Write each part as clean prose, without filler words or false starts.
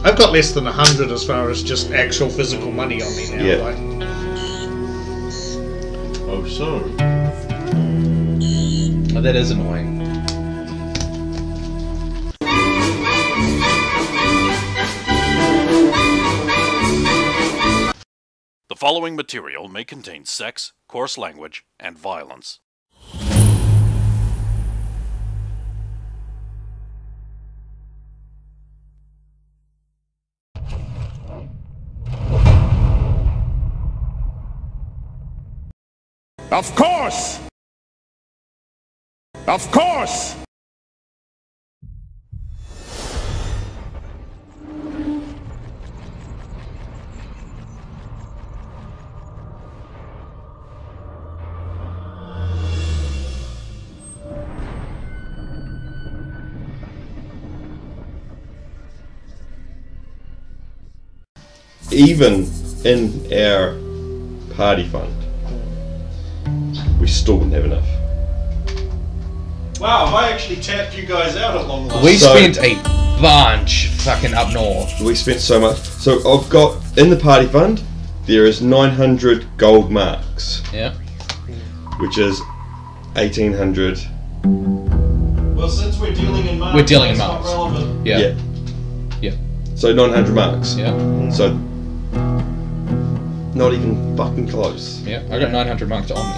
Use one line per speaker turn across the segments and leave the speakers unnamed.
I've got less than 100 as far as just actual physical money on me now.
Yeah.
Like.
Oh, so.
Oh, that is annoying.
The following material may contain sex, coarse language, and violence.
Of course! Of course!
Even in our party fund, we still wouldn't have enough.
Wow, I actually tapped you guys out at long last.
We spent a bunch fucking up north.
We spent so much. So I've got, in the party fund, there is 900 gold marks.
Yeah.
Which is 1800.
Well, since we're dealing in marks,
We're dealing in
that's
marks.
not relevant.
Yeah. Yeah.
So 900 marks.
Yeah.
So not even fucking close.
Yeah. I got 900 marks on me.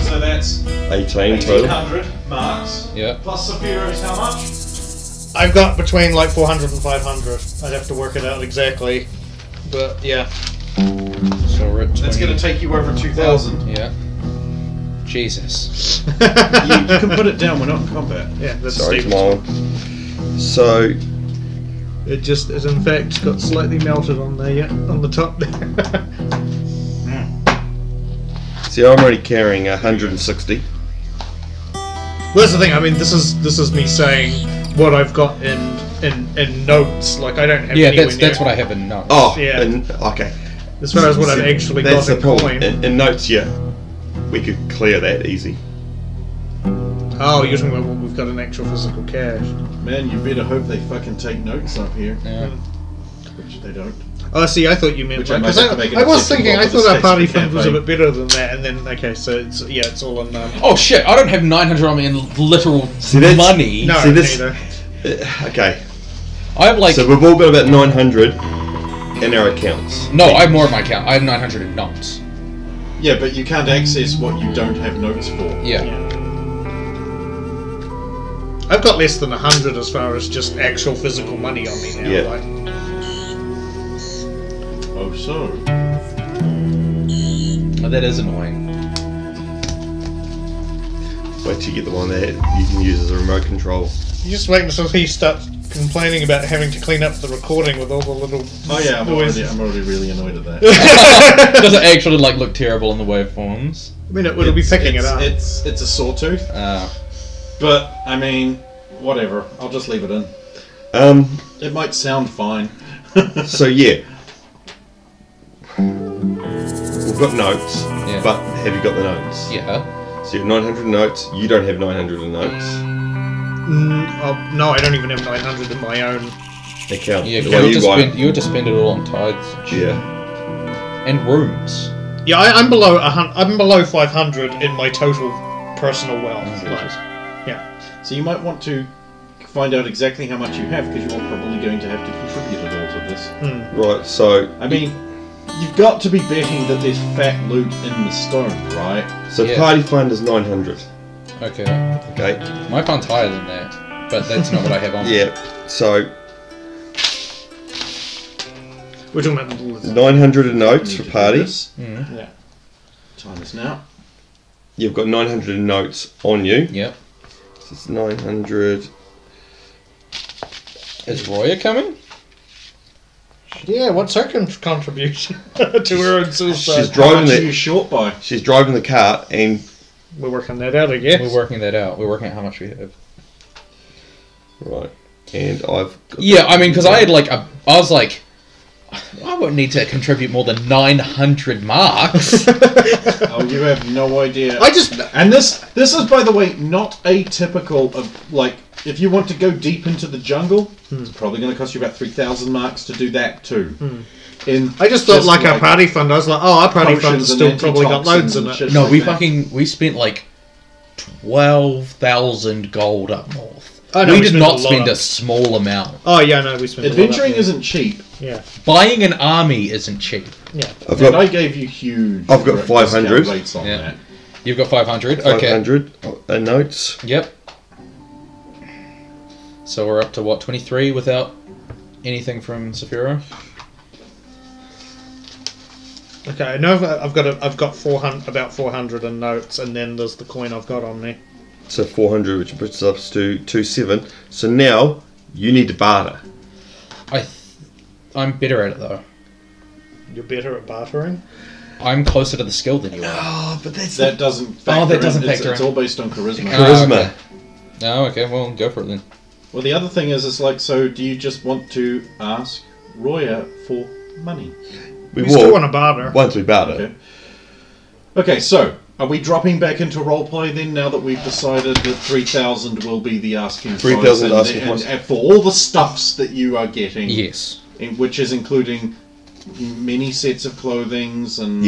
So that's
18 total.
1800 marks.
Yeah.
Plus Sapphira's how much?
I've got between like 400 and 500. I'd have to work it out exactly. But yeah.
So we're at 20.
That's going to take you over 2,000.
Yeah. Jesus.
You can put it down, we're not in combat.
Yeah, that's
Sorry,
Steve's.
come on. So
It just is in fact got slightly melted on there, yeah, on the top there.
see, I'm already carrying 160.
Well, that's the thing. I mean, this is me saying what I've got in notes. Like I don't have.
Yeah,
anywhere
that's
near-
what I have in notes.
Oh,
Yeah.
okay.
As far as what I've actually
That's
got
the
in
problem.
coin.
In notes, yeah, we could clear that easy.
Oh, you're talking about what we've got in actual physical cash.
Man, you better hope they fucking take notes up here.
Yeah.
Which they don't.
Oh, see, I thought you meant
Which I
like,
might
'cause
have to make an
I was
exception
thinking,
for
I
the
thought our
States
party
of the
fund was a
campaign.
bit better than that, and then okay, so it's it's all in.
Oh shit! I don't have 900 on me in literal
See, that's-
money.
No,
See, this-
neither.
Okay,
I have like
so we've all got about 900 in our accounts.
no. I have more in my account. I have 900 in notes.
Yeah, but you can't access what you don't have notes for.
Yeah.
I've got less than 100 as far as just actual physical money on me now.
Yeah.
Like.
Oh, so.
Oh, that is annoying.
Wait till you get the one that you can use as a remote control.
You just wait until he starts complaining about having to clean up the recording with all the little.
Oh yeah, I'm
noise.
already really annoyed at that.
Does it actually like look terrible in the waveforms?
I mean, it'll be picking it up.
It's a sawtooth. But, I mean, whatever. I'll just leave it in. It might sound fine.
So yeah, we've got notes,
Yeah.
but have you got the notes?
Yeah.
So you have 900 notes. You don't have 900 in notes.
No, I don't even have 900 in my own.
Account.
Yeah.
The
You
way
would,
buy
you would just spend it all on tithes
Yeah.
and rooms.
Yeah, I'm below I'm below 500 in my total personal wealth. Like, yeah.
So you might want to find out exactly how much you have, because you're probably going to have to contribute it all to this.
Right. So
I mean, you've got to be betting that there's fat loot in the stone, right?
yeah. Party fund is 900.
Okay.
Okay.
My fund's higher than that, but that's not what I have on.
Yeah. So
We're talking about the
900 in notes for party.
Yeah. Time is now.
You've got 900 in notes on you.
Yep.
So it's 900.
Is Roya coming?
Yeah, what's her contribution to her own suicide?
She's driving
How much are you
the.
short by?
She's driving the cart, and
We're working that out, I guess.
We're working that out. We're working out how much we have.
right, and I've. Got
Yeah, I mean, because I had like I was like, I won't need to contribute more than 900 marks.
Oh, you have no idea.
I just
And this is, by the way, not atypical of like if you want to go deep into the jungle, it's probably going to cost you about 3,000 marks to do that too.
I just thought like our party fund. I was like, oh, our party fund's still probably got loads in it.
No, we spent like 12,000 gold up north.
Oh, no,
we did not spend a small amount.
Oh yeah, no, we spent.
Adventuring isn't cheap.
Yeah.
Buying an army isn't cheap.
Yeah.
I gave you huge.
I've got 500
rates on that.
You've got 500. Okay.
500 notes.
Yep. So we're up to what, 23 without anything from Saphira?
Okay, I know I've got 400, about 400 in notes, and then there's the coin I've got on me.
So 400, which puts us to 27. So now you need to barter.
I'm better at it though.
You're better at bartering?
I'm closer to the skill than you are.
Oh, but
that doesn't factor in. It's all based on charisma.
Charisma.
Okay, well, go for it then.
Well, the other thing is, it's like, so do you just want to ask Roya for money?
We still want to barter.
Once we barter.
Okay, so are we dropping back into roleplay then, now that we've decided that 3,000 will be the asking price?
3,000 asking price.
And for all the stuffs that you are getting.
Yes.
Which is including many sets of clothings and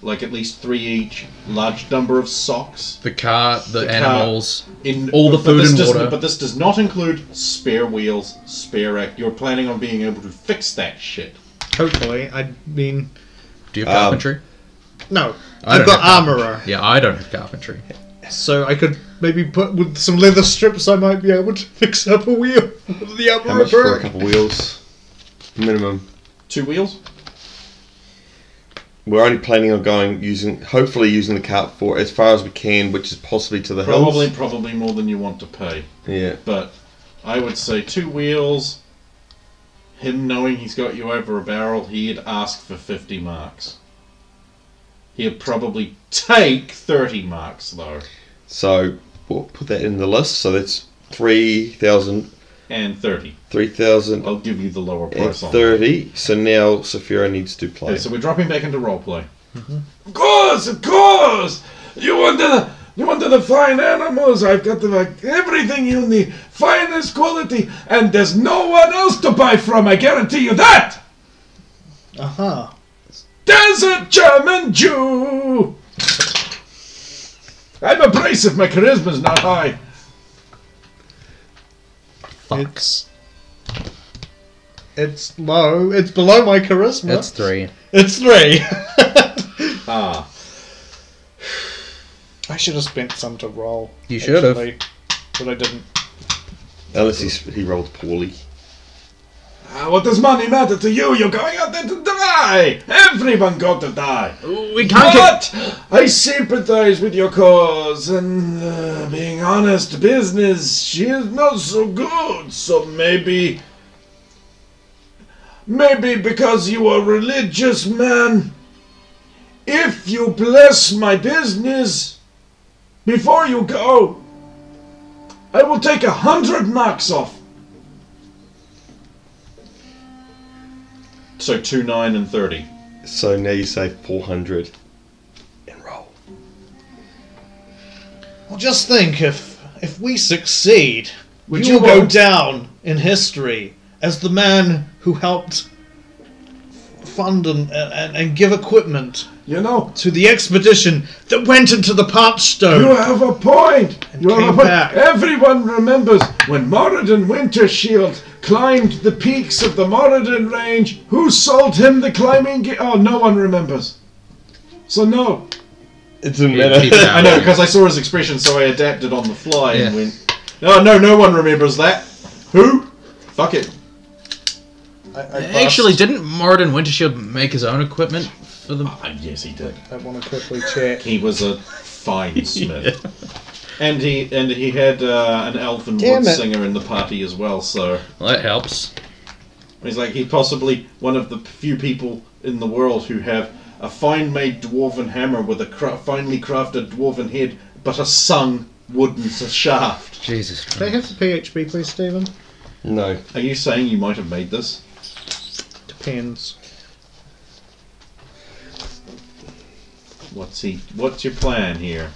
like at least 3 each, large number of socks.
The cart, the animals,
all
the food and water.
But this does not include spare wheels, spare rack. You're planning on being able to fix that shit.
Hopefully, I mean...
Do you have carpentry?
No. I've got armourer.
Yeah, I don't have carpentry.
So I could maybe put with some leather strips, I might be able to fix up a wheel with the armourer.
How much for a couple wheels? Minimum.
2 wheels?
We're only planning on hopefully using the cart for as far as we can, which is possibly to the hills.
Probably more than you want to pay.
Yeah.
But I would say 2 wheels. Him knowing he's got you over a barrel, he'd ask for 50 marks. He'd probably take 30 marks though.
So we'll put that in the list. So that's 3,000
and 30.
3,000.
I'll give you the lower price on
30. That. So now Saphira needs to play.
Okay, so we're dropping back into roleplay.
Of course! You want the fine animals? I've got everything you need. Finest quality. And there's no one else to buy from, I guarantee you that!
Uh-huh.
There's a German Jew! I'm abrasive, my charisma's not high.
It's low. It's below my charisma.
It's 3.
It's 3.
Ah.
I should have spent some to roll.
You should have.
But I didn't.
Unless he rolled poorly.
What does money matter to you? You're going out there to die! Everyone got to die!
We can't
But I sympathize with your cause, and being honest business, she is not so good, so maybe because you are a religious man, if you bless my business before you go, I will take 100 marks off.
So 2, 9, and 30.
So now you say 400 and roll.
Well, just think, if we succeed,
Which
you will
you
go
won't.
down in history as the man who helped fund and give equipment
You know,
to the expedition that went into the Parchstone.
you have a point.
And
You have
came
a point.
back.
Everyone remembers when Moradin Wintershield climbed the peaks of the Moradin range. Who sold him the climbing gear? Oh, no one remembers. So no.
It doesn't
Yeah,
matter.
keep it
I know, because I saw his expression, so I adapted on the fly and
Yeah.
went, no one remembers that. Who? Fuck it.
I
Actually, didn't Moradin Wintershield make his own equipment for them?
Yes, he did.
I want to quickly check.
He was a fine smith. And he had an elfin
Damn
wood
it.
singer in the party as well, so...
Well, that helps.
He's like, he's possibly one of the few people in the world who have a fine-made dwarven hammer with a finely crafted dwarven head, but a sung wooden shaft.
Jesus
Can I
Christ.
have the PHP, please, Stephen?
No.
Are you saying you might have made this?
Depends.
What's your plan here?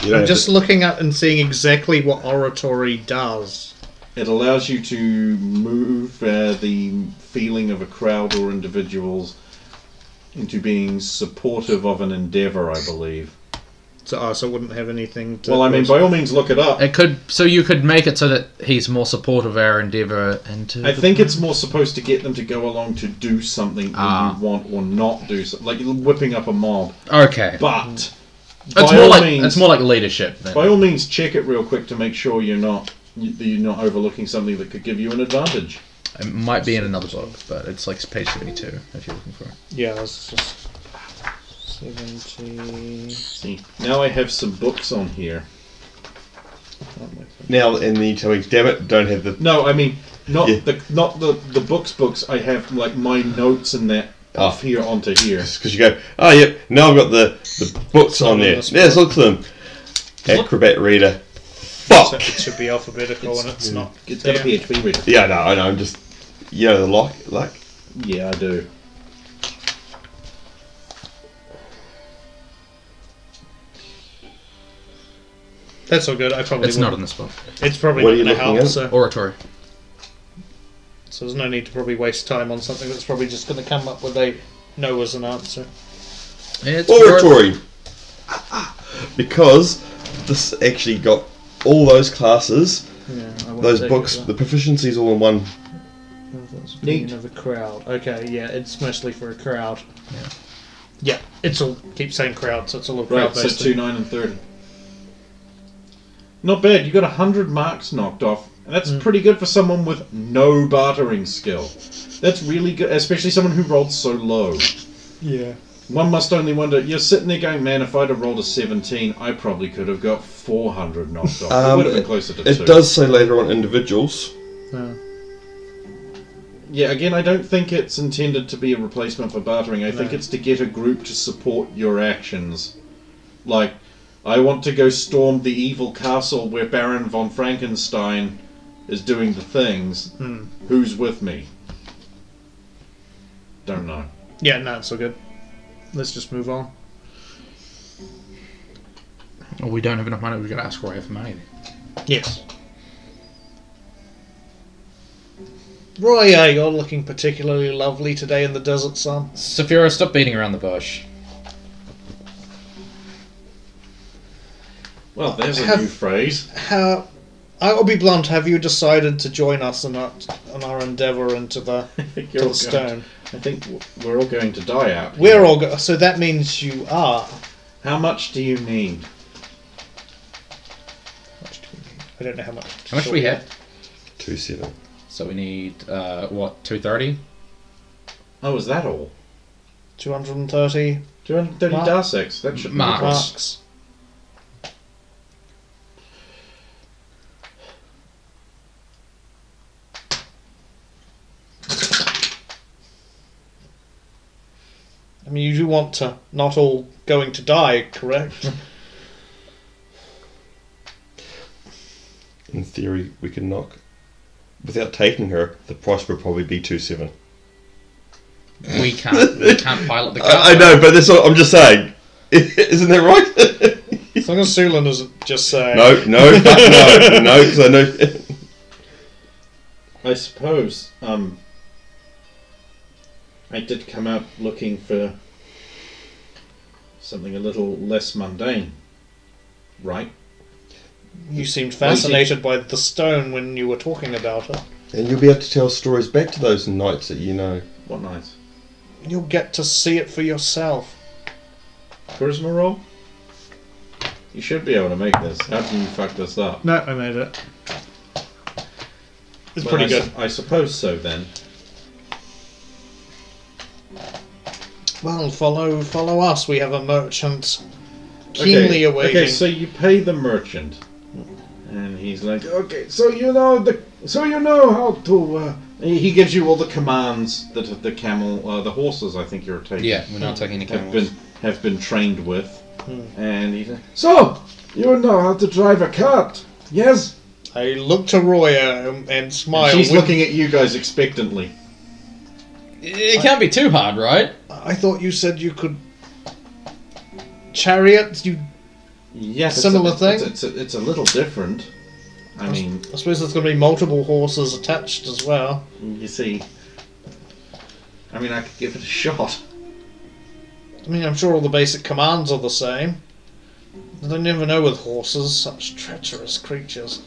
You don't
I'm just looking up and seeing exactly what oratory does.
It allows you to move the feeling of a crowd or individuals into being supportive of an endeavour, I believe.
So it wouldn't have anything to...
Well, I mean, by all means, look it up.
It could, so you could make it so that he's more supportive of our endeavour into...
I think it's more supposed to get them to go along to do something that you want or not do something. Like whipping up a mob.
Okay.
But...
It's more like leadership then.
By all means, check it real quick to make sure you're not overlooking something that could give you an advantage.
It might be in another book, but it's like page 32 if you're looking for it.
Yeah, that's just 70.
See, now I have some books on here.
Now, and then you tell me, damn it, don't have the...
No, I mean, not the books. I have like my notes and that off here onto here.
Because you go, oh, yep, now I've got the books on there. Yeah, let's look at them. Acrobat reader. Fuck!
It should be alphabetical and it's not.
It's got a PHP reader.
Yeah, no, I know, I'm just... You know the like?
Yeah, I do.
That's all good. I probably
It's not in this book.
It's probably
What
not
are you
going to
looking
help.
at?
So
Oratory.
there's no need to probably waste time on something that's probably just going to come up with a no as an answer.
It's
Oratory! Because this actually got all those classes,
Yeah,
those books, the proficiencies all in one.
Neat. Of a crowd. Okay, yeah, it's mostly for a crowd. Yeah, it's all keep saying crowd, so it's all a crowd
Right, so
based.
2, 9, and 30. Not bad. You got 100 marks knocked off. And that's pretty good for someone with no bartering skill. That's really good, especially someone who rolled so low.
Yeah.
One must only wonder, you're sitting there going, man, if I'd have rolled a 17, I probably could have got 400 knocked off. It would have been closer to 2.
It does say later on individuals.
Yeah, again, I don't think it's intended to be a replacement for bartering. I think it's to get a group to support your actions. Like, I want to go storm the evil castle where Baron von Frankenstein is doing the things. Who's with me? Don't know.
Yeah, no, it's all good. Let's just move on.
Well, we don't have enough money. We've got to ask Roy for money.
Yes. Roy, you're looking particularly lovely today in the desert sun.
Saphira, stop beating around the bush.
Well, there's a new phrase.
I will be blunt. Have you decided to join us on our endeavour into the stone?
I think we're all going to die out here.
We're all so that means you are.
How much do you need?
I don't know how much.
How much do we have?
2-7.
So we need, 230?
Oh, is that all?
230
230 Darsex. That should be
marks. I mean, you do want to not all going to die, correct?
In theory, we can knock. Without taking her, the price would probably be 2-7.
We can't pilot the car.
I know, but that's what I'm just saying. Isn't that right?
As long as Sulan doesn't just say...
No, because I know...
I suppose, I did come out looking for something a little less mundane, right?
You seemed fascinated by the stone when you were talking about it.
And you'll be able to tell stories back to those knights that you know.
What nice?
You'll get to see it for yourself.
Charisma roll? You should be able to make this. How can you fuck this up?
No, I made it. It's
Well,
pretty good.
I suppose so then.
Well, follow us. We have a merchant keenly awaiting.
Okay, so you pay the merchant, and he's like, okay, so you know how to. He gives you all the commands that the camel, the horses. I think you're taking.
Yeah, we're not taking any camels.
Have been trained with, and he's like,
So, you know how to drive a cart, yes?
I look to Roya and smile.
she's looking at you guys expectantly.
It can't be too hard, right?
I thought you said you could... Chariots?
Yes,
Similar thing?
It's a little different. I mean,
I suppose there's going to be multiple horses attached as well.
you see. I mean, I could give it a shot.
I mean, I'm sure all the basic commands are the same. But I never know with horses, such treacherous creatures.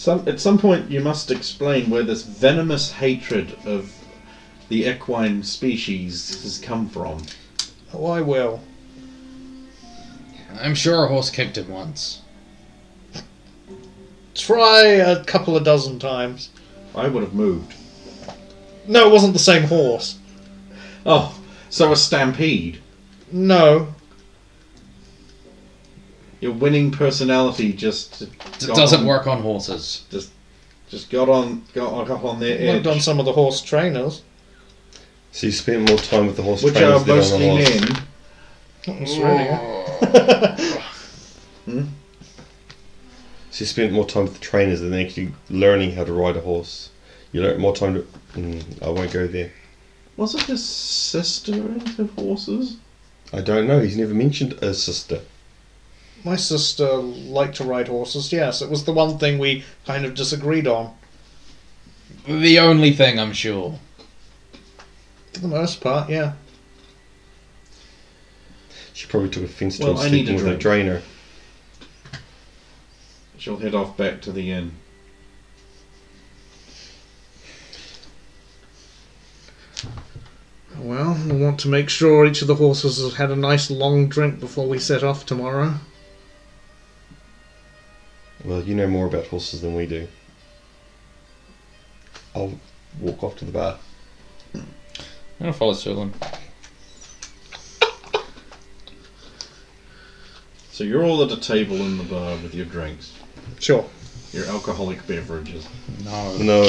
At some point, you must explain where this venomous hatred of the equine species has come from.
Oh, I will.
I'm sure a horse kicked him once.
Try a couple of dozen times.
I would have moved.
No, it wasn't the same horse.
Oh, so a stampede.
No.
Your winning personality just
Doesn't work on horses.
Just got on their edge.
Worked on some of the horse trainers.
So you spent more time with the horse
Which
trainers
are
than on
mostly
the horse.
men.
Not necessarily.
So you spent more time with the trainers than actually learning how to ride a horse. You learnt more time to... I won't go there.
Wasn't his sister into horses?
I don't know. He's never mentioned a sister.
My sister liked to ride horses, yes. It was the one thing we kind of disagreed on.
The only thing, I'm sure.
For the most part, yeah.
She probably took offence to
Well,
him
I need
sleeping
a
with a
drink.
drainer.
She'll head off back to the inn.
Well, we want to make sure each of the horses has had a nice long drink before we set off tomorrow.
Well, you know more about horses than we do. I'll walk off to the bar.
I'm gonna follow Sterling.
So you're all at a table in the bar with your drinks,
Sure.
your alcoholic beverages.
No.
No.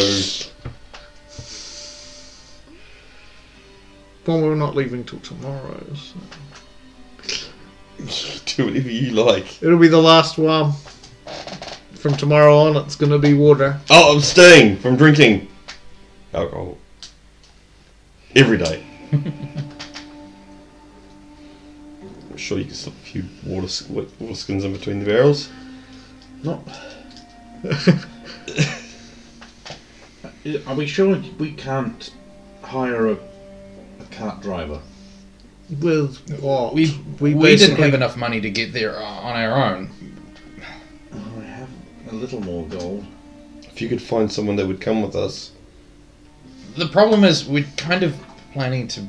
Well, we're not leaving till tomorrow, so.
Do whatever you like.
It'll be the last one. From tomorrow on, it's going to be water.
Oh, I'm staying from drinking alcohol. Every day. I'm sure you can slip a few water skins in between the barrels.
Not. Are we sure we can't hire a cart driver?
With what?
We didn't
basically-
have enough money to get there on our own.
Oh, I have a little more gold.
If you could find someone that would come with us.
The problem is we're kind of planning to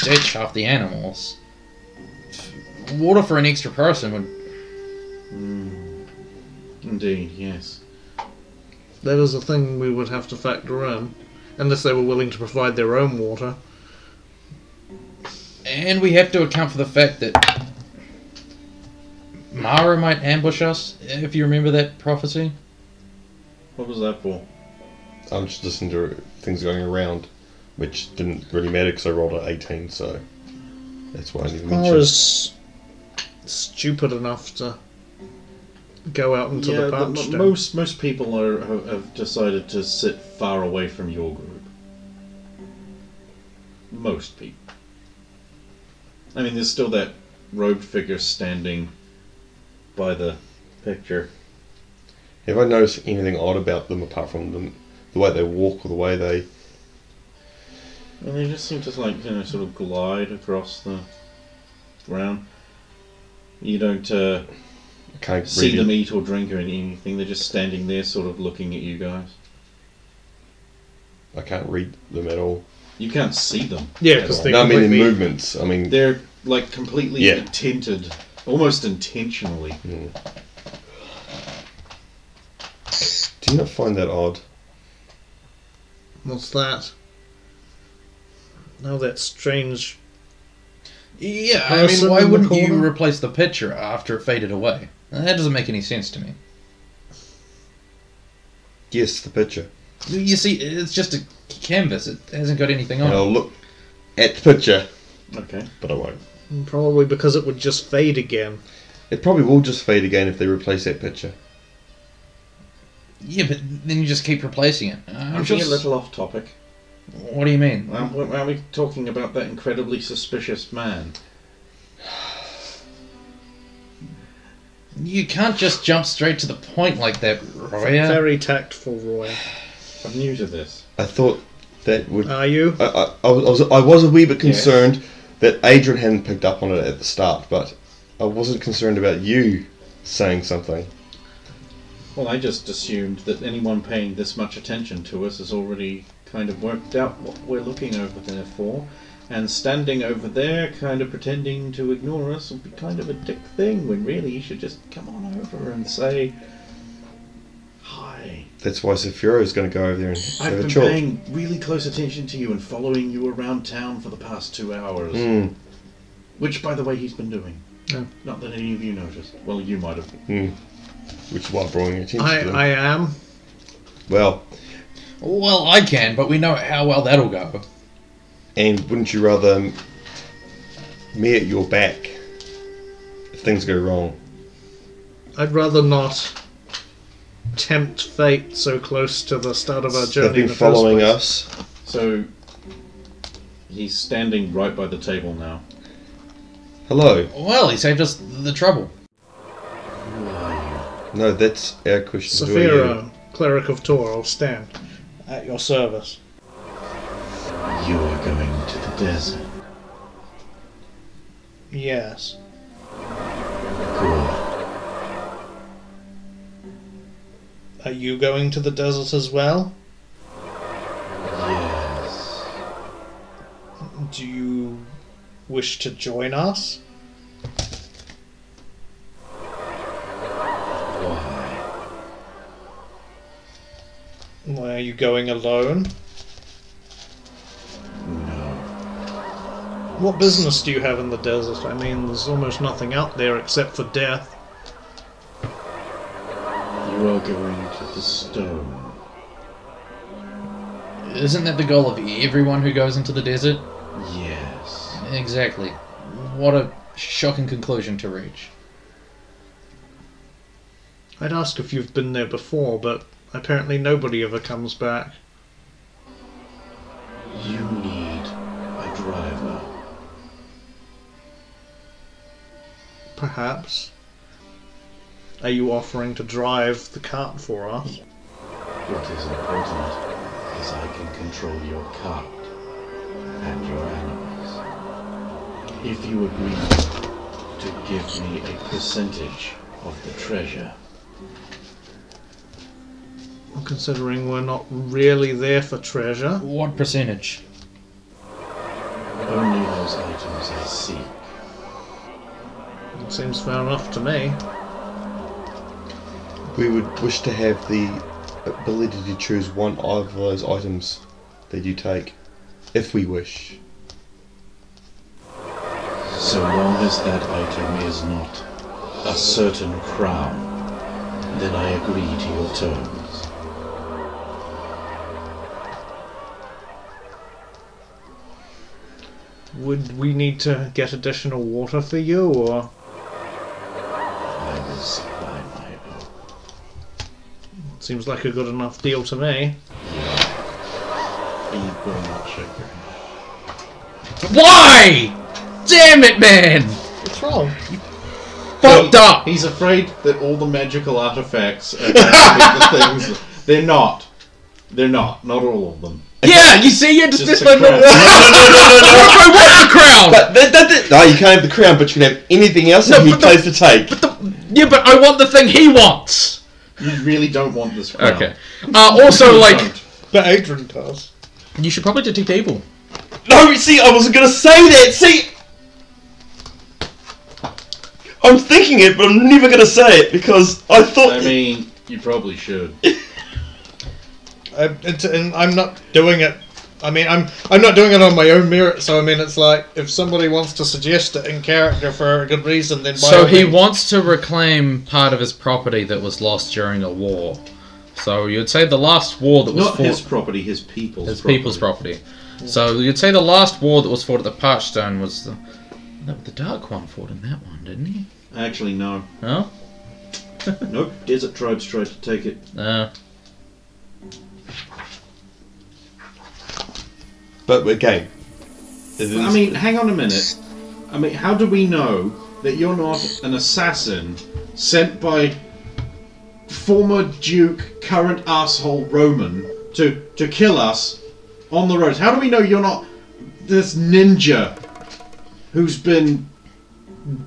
ditch half the animals. Water for an extra person would...
Indeed, yes.
That is a thing we would have to factor in. Unless they were willing to provide their own water.
And we have to account for the fact that Mara might ambush us, if you remember that prophecy.
What was that for?
I'm just listening to things going around, which didn't really matter because I rolled an 18, so that's why I didn't mention it.
Mara's stupid enough to go out into the parched stone.
most people have decided to sit far away from your group. Most people. I mean, there's still that robed figure standing by the picture.
Have I noticed anything odd about them apart from the way they walk or the way they...
And they just seem to sort of glide across the ground. You don't
can't
see
really...
them eat or drink or anything. They're just standing there, sort of looking at you guys.
I can't read them at all.
You can't see them.
Yeah,
at
because
all.
they
No, I mean in
completely-
movements. I mean...
They're like completely
Yeah.
tinted, almost intentionally.
Do you not find that odd?
What's that? No, that strange...
Yeah, I
Person
mean, why
in the
wouldn't you
corner?
replace the picture after it faded away? That doesn't make any sense to me.
Yes, the picture.
You see, it's just a canvas. It hasn't got anything on
And
it.
I'll look at the picture,
Okay.
but I won't.
Probably because it would just fade again.
It probably will just fade again if they replace that picture.
Yeah, but then you just keep replacing it. I'm
I'm
just...
a little off topic.
What do you mean?
Are we talking about that incredibly suspicious man?
You can't just jump straight to the point like that, Roya.
Very tactful, Roy.
I'm new to this.
I thought that would...
Are you?
I was a wee bit concerned that Adrian hadn't picked up on it at the start, but I wasn't concerned about you saying something.
Well, I just assumed that anyone paying this much attention to us has already kind of worked out what we're looking over there for. And standing over there, kind of pretending to ignore us, would be kind of a dick thing, when really you should just come on over and say, hi.
That's why Saphira is going to go over there and have
I've
a
been
chat.
paying really close attention to you and following you around town for the past 2 hours.
Mm.
Which, by the way, he's been doing.
No.
Not that any of you noticed. Well, you might have.
Mm. Which is why I'm drawing attention to them.
I am.
Well,
I can, but we know how well that'll go.
and wouldn't you rather me at your back if things go wrong?
I'd rather not tempt fate so close to the start of our journey.
They've been
in the
following
first place.
us.
So, he's standing right by the table now.
Hello.
Well, he saved us the trouble.
Who are
No, that's our question. Who are you?
Saphira, cleric of Tor, stand at your service.
you? You are going to the desert.
Yes.
Good.
Are you going to the desert as well?
Yes.
Do you wish to join us?
Why?
Why, are you going alone?
No.
What business do you have in the desert? I mean, there's almost nothing out there except for death.
You are going to the stone.
Isn't that the goal of everyone who goes into the desert?
Yes.
Exactly. What a shocking conclusion to reach.
I'd ask if you've been there before, but apparently nobody ever comes back.
You need a driver.
Perhaps. Are you offering to drive the cart for us?
What is important is I can control your cart and your animals. If you agree to give me a percentage of the treasure.
Well, considering we're not really there for treasure.
What percentage?
Only those items I seek.
It seems fair enough to me.
We would wish to have the ability to choose one of those items that you take, if we wish.
So long as that item is not a certain crown, then I agree to your terms.
Would we need to get additional water for you, or...?
I will supply my own.
Seems like a good enough deal to me.
He will not shake your hand.
Why? Damn it, man!
What's wrong?
Fucked up!
He's afraid that all the magical artifacts are going to be the things. They're not. They're not. Not all of them.
Yeah, you see, you're just
Just
like...
the crown.
I want the crown!
But no, you can't have the crown, but you can have anything else that he plays to take.
Yeah, but I want the thing he wants!
You really don't want this crown.
Okay. Also,
You
like...
don't.
But Adrian does.
You should probably detect evil.
No, see, I wasn't going to say that. See, I'm thinking it, but I'm never going to say it because I thought.
I mean, you probably should.
And I'm not doing it. I mean, I'm not doing it on my own merit. So I mean, it's like if somebody wants to suggest it in character for a good reason, then by
So
all
he
means.
wants to reclaim part of his property that was lost during a war. So you'd say the last war that was
Not
fought...
his property, his people's
His
property.
people's property. So you'd say the last war that was fought at the Parchstone was the... No, the Dark One fought in that one, didn't he?
Actually, no.
No?
Nope. Desert tribes tried to take it.
No.
But again,
I mean, hang on a minute. I mean, how do we know that you're not an assassin sent by former Duke, current asshole Roman to kill us on the roads. How do we know you're not this ninja who's been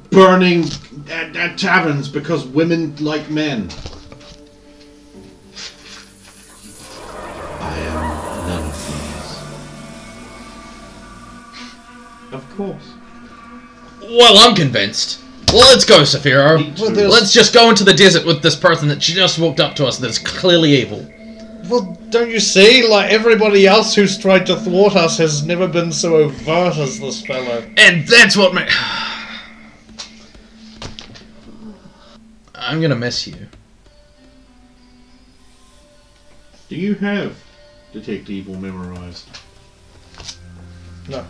burning at taverns because women like men? I am none of these. Of course.
Well, I'm convinced. Let's go, Saphiro. Let's just go into the desert with this person that just walked up to us that's clearly evil.
Well, don't you see? Like, everybody else who's tried to thwart us has never been so overt as this fellow.
And that's what I'm gonna miss you.
Do you have Detect Evil memorized?
No.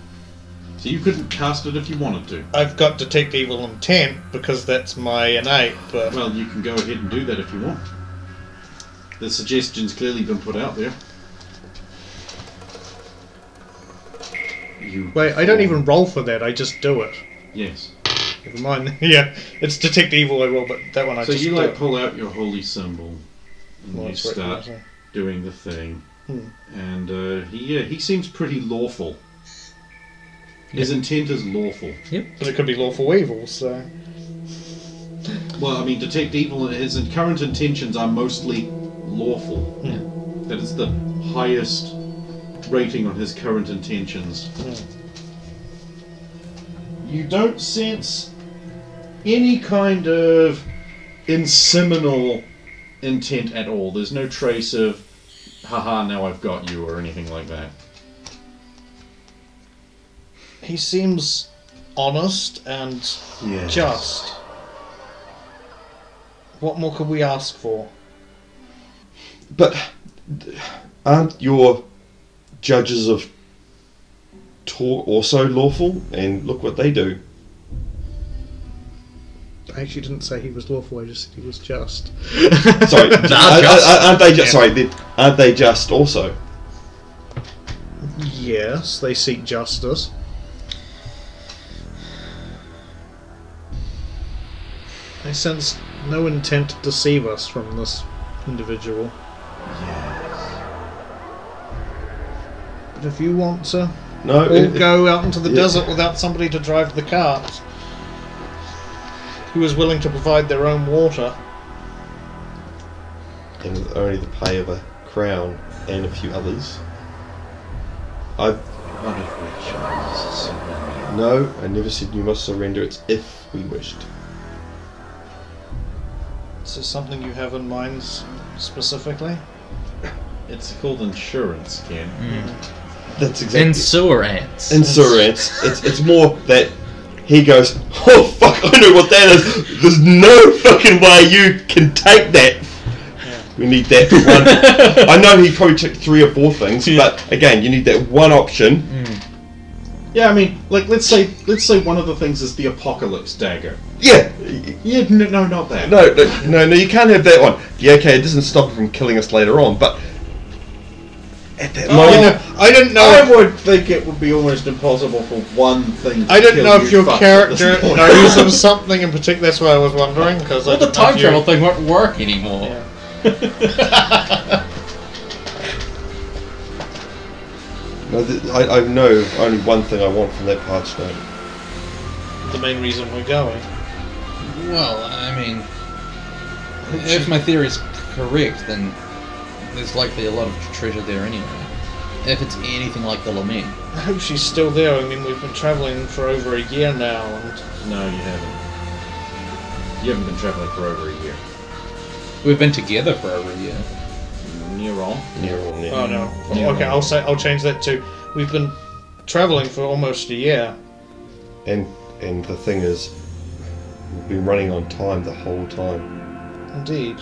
So you couldn't cast it if you wanted to?
I've got Detect Evil Intent, because that's my innate, but...
Well, you can go ahead and do that if you want. The suggestion's clearly been put out there.
Wait, I don't even roll for that, I just do it.
Yes.
Never mind. Yeah, it's Detect Evil I roll, but that one I
so
just
you
do.
like pull out your holy symbol and
Well,
you
it's right
start
there,
doing the thing.
Hmm.
And he seems pretty lawful. His intent is lawful.
But it could be lawful evil, so...
Well, I mean, Detect Evil, his current intentions are mostly lawful.
Yeah.
That is the highest rating on his current intentions. You don't sense any kind of inseminal intent at all. There's no trace of, haha, now I've got you, or anything like that.
He seems honest and just. What more could we ask for?
But aren't your judges of talk also lawful? And look what they do.
I actually didn't say he was lawful, I just said he was just.
Sorry, aren't they just? Sorry, aren't they just also?
Yes, they seek justice. I sense no intent to deceive us from this individual.
Yes.
But if you want to
No.
go out into the desert without somebody to drive the cart, who is willing to provide their own water,
And with only the pay of a crown and a few others.
One of which is surrender.
No, I never said you must surrender. It's if we wished.
is there something you have in mind specifically?
It's called insurance, Ken.
That's exactly.
Insurance.
Insurance. It's more that he goes, oh fuck, I know what that is. There's no fucking way you can take that.
Yeah.
We need that one. I know he probably took 3 or 4 things, but again, you need that one option.
Yeah, I mean, like let's say one of the things is the apocalypse dagger.
Yeah.
Yeah, no, not that.
No, you can't have that one. Yeah, okay, it doesn't stop it from killing us later on, but at that moment,
I didn't know.
I would think it would be almost impossible for one thing to
I didn't
kill
know
you
if your
fucks at
character
this point.
knows of something in particular. That's what I was wondering. Because
Well, the time travel thing won't work anymore.
Yeah.
no, I know only one thing I want from that parchment.
The main reason we're going.
Well, I mean, if my theory is correct, then there's likely a lot of treasure there anyway. If it's anything like the lament.
I hope she's still there. I mean, we've been travelling for over a year now, and
No, you haven't. You haven't been travelling for over a year.
We've been together for over a year.
Near on.
oh no.
Yeah.
Okay, I'll change that to we've been travelling for almost a year.
And the thing is, we've been running on time the whole time.
Indeed.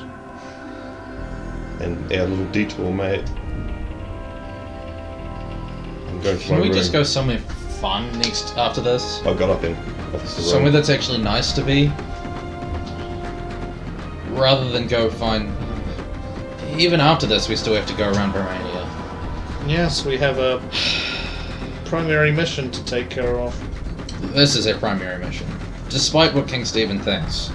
And our little detour, mate. I'm going to
Can we just go somewhere fun after this?
I got up in off the
Somewhere
road.
that's actually nice to be? Rather than go find... Even after this, we still have to go around Verania.
Yes, we have a primary mission to take care of.
This is our primary mission. Despite what King Stephen thinks.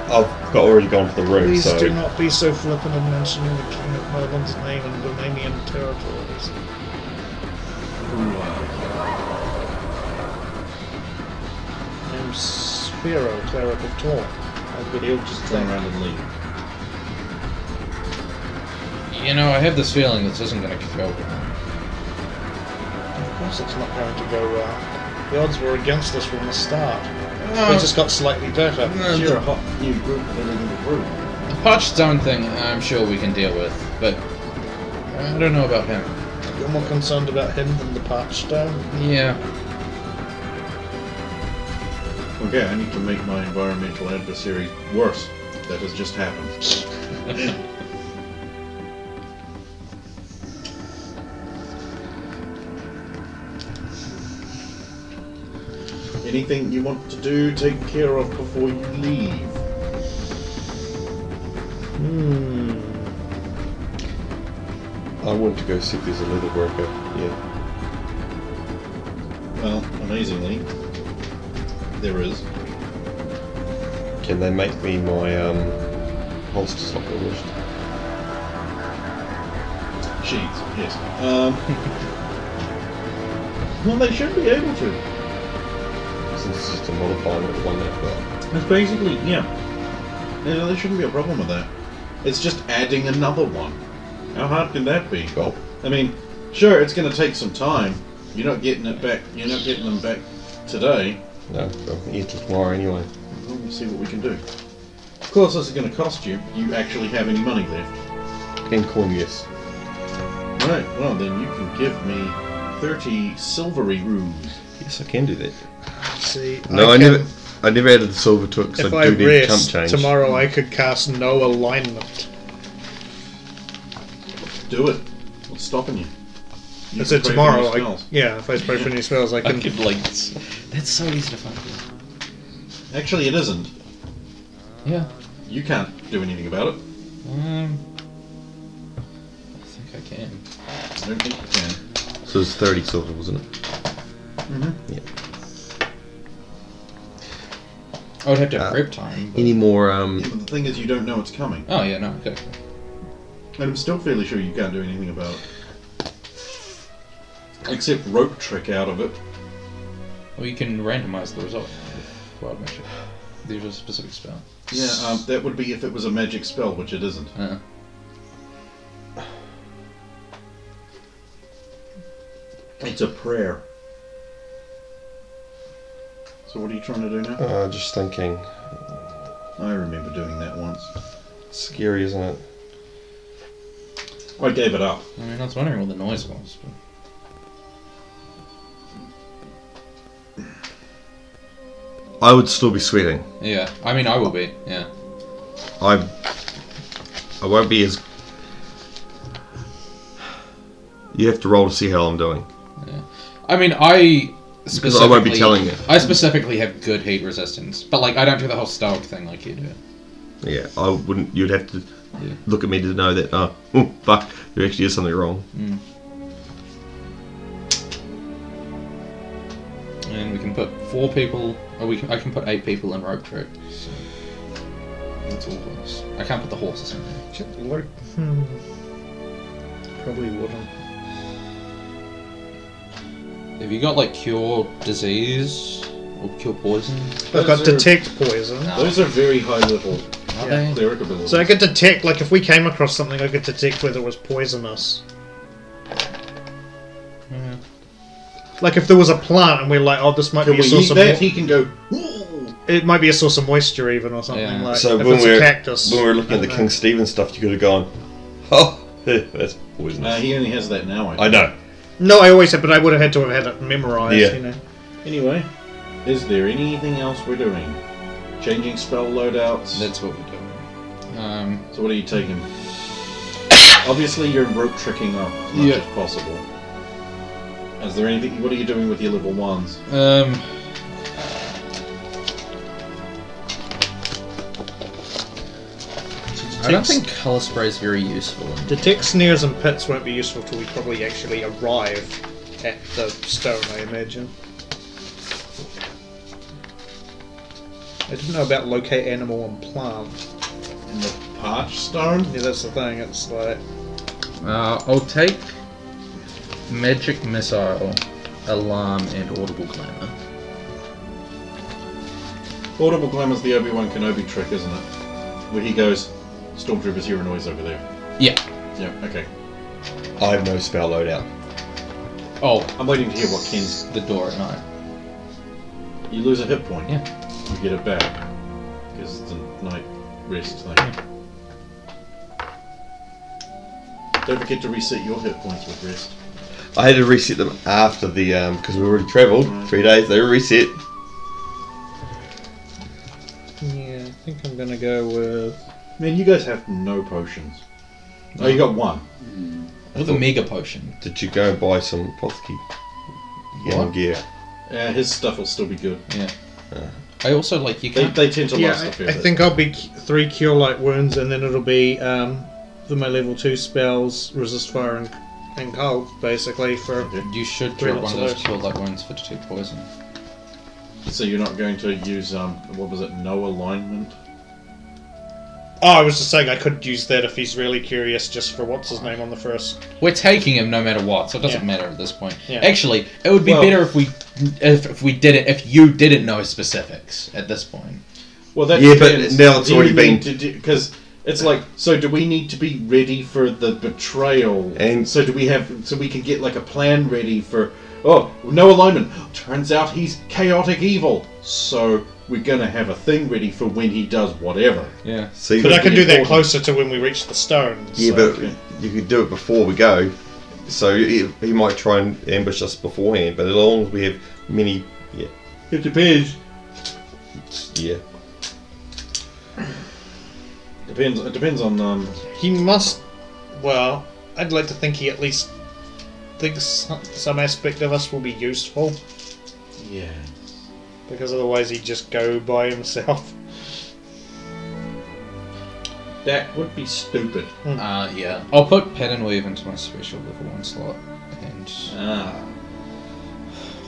I've already gone for the room,
Please
so...
do not be so flippant in mentioning the King of Merlin's name in Dominion territories. I'm Sphero, Cleric of Torn.
He'll just turn around and leave.
You know, I have this feeling this isn't going to go well.
Of course it's not going to go well. The odds were against us from the start.
Uh,
We just got slightly better.
You're a hot new group within the group.
The parched stone thing, I'm sure we can deal with, but I don't know about him.
You're more concerned about him than the parched stone?
Yeah.
Okay, I need to make my environmental adversary worse. That has just happened. Anything you want to do, take care of before you leave?
I want to go see if there's a leather worker. Yeah.
Well, amazingly, there is.
Can they make me my holster socket list?
Sheets, yes. Well, they should be able to.
Since it's just a modifier of the one they've got.
It's basically, yeah. There shouldn't be a problem with that. It's just adding another one. How hard can that be?
Well,
I mean, sure, it's going to take some time. You're not getting it back. You're not getting them back today.
no, well, here till tomorrow anyway.
Well, we'll see what we can do. Of course, this is going to cost you. You actually have any money left?
10 coin, yes.
Right. Well, then you can give me 30 silvery runes.
Yes, I can do that.
See,
No, I never added the silver to it because
If
I
I
do need chump
rest
change.
tomorrow, I could cast no alignment.
Do it. What's stopping you? You
I said
can pray for
tomorrow.
new spells.
If I spray for new spells, I
I
can.
could, like... That's so easy to find.
Actually, it isn't.
Yeah.
You can't do anything about it.
I think I can.
I don't think you can.
So it's 30 silver, wasn't it?
Mm-hmm.
Yeah.
I would have to have prep time. But...
Any more,
Yeah, but the thing is, you don't know it's coming.
Oh, yeah, no, okay.
And I'm still fairly sure you can't do anything about it. Except rope trick out of it.
Well, you can randomize the result with wild magic. There's a specific spell.
Yeah, that would be if it was a magic spell, which it isn't. It's a prayer. So what are you trying to do now?
just thinking.
I remember doing that once.
Scary, isn't it?
I gave it up.
I mean, I was wondering what the noise was, but...
I would still be sweating.
Yeah, I mean, I will be, yeah.
I won't be as... You have to roll to see how I'm doing.
Yeah. I mean, I specifically...
Because I won't be telling you.
I specifically have good heat resistance, but, like, I don't do the whole stoic thing like you do.
Yeah, I wouldn't... You'd have to
Yeah.
look at me to know that, oh, fuck, there actually is something wrong.
Mm. And we can put 4 people... Or I can put 8 people in rope trick, so... That's all of us. I can't put the horses in there.
Probably wouldn't.
Have you got, like, cure disease? Or cure poison?
I've got
Those are-
detect poison.
No.
Those are very high level
Are
Yeah.
they?
cleric abilities.
So I could detect, like, if we came across something, I could detect whether it was poisonous.
Yeah.
Like, if there was a plant and we're like, oh, this might
Can
be a
we
source
eat
of
that? He can go, ooh.
it might be a source of moisture even or something
Yeah.
like.
So
if
when
it's
we
a cactus.
were looking at the King Stephen stuff, you could have gone, oh, that's poisonous.
He only has that now,
I know.
No, I always had, but I would have had to have had it memorized.
Yeah.
You know.
Anyway, is there anything else we're doing? Changing spell loadouts?
That's what we're doing.
So what are you taking? Obviously you're rope tricking up as much as possible. Is there anything... What are you doing with your level 1s?
I don't think colour spray is very useful.
Detect snares and pits won't be useful till we probably actually arrive at the stone, I imagine. I didn't know about locate animal and plant.
In the parch stone?
Yeah, that's the thing. It's like
I'll take magic missile, alarm, and audible glamour.
Audible Glamour's the Obi-Wan Kenobi trick, isn't it? Where he goes, Stormtroopers hear a noise over there.
Yeah.
Yeah, okay.
I have no spell loadout.
Oh,
I'm waiting to hear what Ken's...
the door at night.
You lose a hit point.
Yeah.
You get it back. Because it's a night rest thing. Don't forget to reset your hit points with rest.
I had to reset them after the because we already travelled 3 days. They were reset.
yeah. I think I'm gonna go with.
Man, you guys have no potions. Oh, you got one.
With a mega potion.
Did you go and buy some apothecary gear?
Yeah, his stuff will still be good.
Yeah. I also like you
They,
can.
they tend to
Yeah,
last a fair
I
bit.
think I'll be 3 cure light wounds, and then it'll be for my level 2 spells, resist fire and cold, basically for.
Okay.
You should
Three
drop one of
lots
those
of
kill light wounds for detect poison.
So you're not going to use, what was it, no alignment?
Oh, I was just saying I could use that if he's really curious, just for what's his name on the first.
We're taking him no matter what, so it doesn't
Yeah.
matter at this point.
Yeah.
Actually, it would be
Well-
better if you didn't know specifics at this point.
Well, that
Yeah, but
depends.
now it's
Do you
already been-
need to because it's like, so do we need to be ready for the betrayal?
And-
so do we have, so we can get like a plan ready for, oh, no alignment. Turns out he's chaotic evil. So we're gonna have a thing ready for when he does whatever.
Yeah.
See,
But I can do that
important.
closer to when we reach the stones.
yeah,
so-
but
okay.
you could do it before we go. So he might try and ambush us beforehand. But as long as we have many,
It depends.
yeah.
Depends. It depends on
He must. Well, I'd like to think he at least thinks some aspect of us will be useful,
yeah.
because otherwise he'd just go by himself.
That would be stupid.
Yeah. I'll put pattern weave into my special level 1 slot, and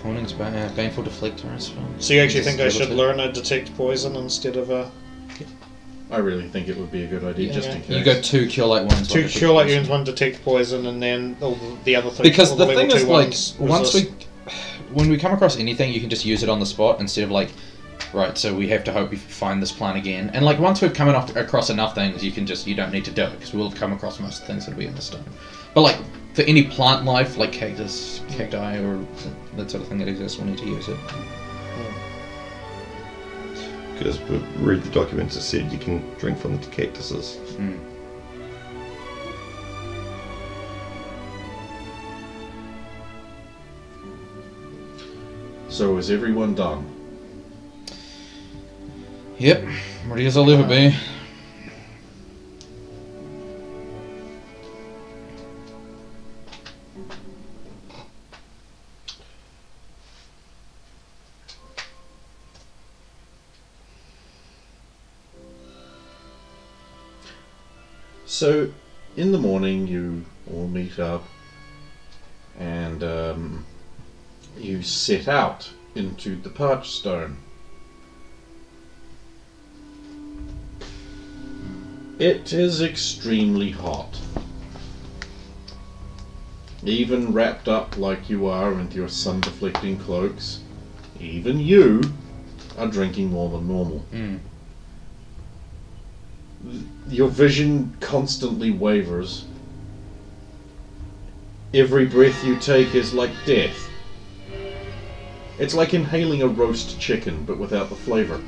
warnings baneful deflector is fine.
So you actually think I
Level
should
2.
learn a detect poison instead of a
I really think it would be a good idea,
Yeah,
just
yeah.
in case.
You got 2 cure light wounds.
2
one detect
cure light
poison.
wounds, 1 detect poison, and then all the other 3.
Because
all
the
level
thing
2
is, like,
ones
once
resist.
when we come across anything, you can just use it on the spot instead of like, right, so we have to hope we find this plant again. And like, once we've come across enough things, you don't need to do it, because we'll have come across most of the things that'll be in the stone. But like, for any plant life, like cactus, cacti, or that sort of thing that exists, we'll need to use it.
Because we read the documents that said you can drink from the cactuses.
So is everyone done?
Yep, ready as I'll ever be.
So, in the morning, you all meet up and you set out into the parched stone. It is extremely hot. Even wrapped up like you are with your sun-deflecting cloaks, even you are drinking more than normal. Your vision constantly wavers. Every breath you take is like death. It's like inhaling a roast chicken, but without the flavour.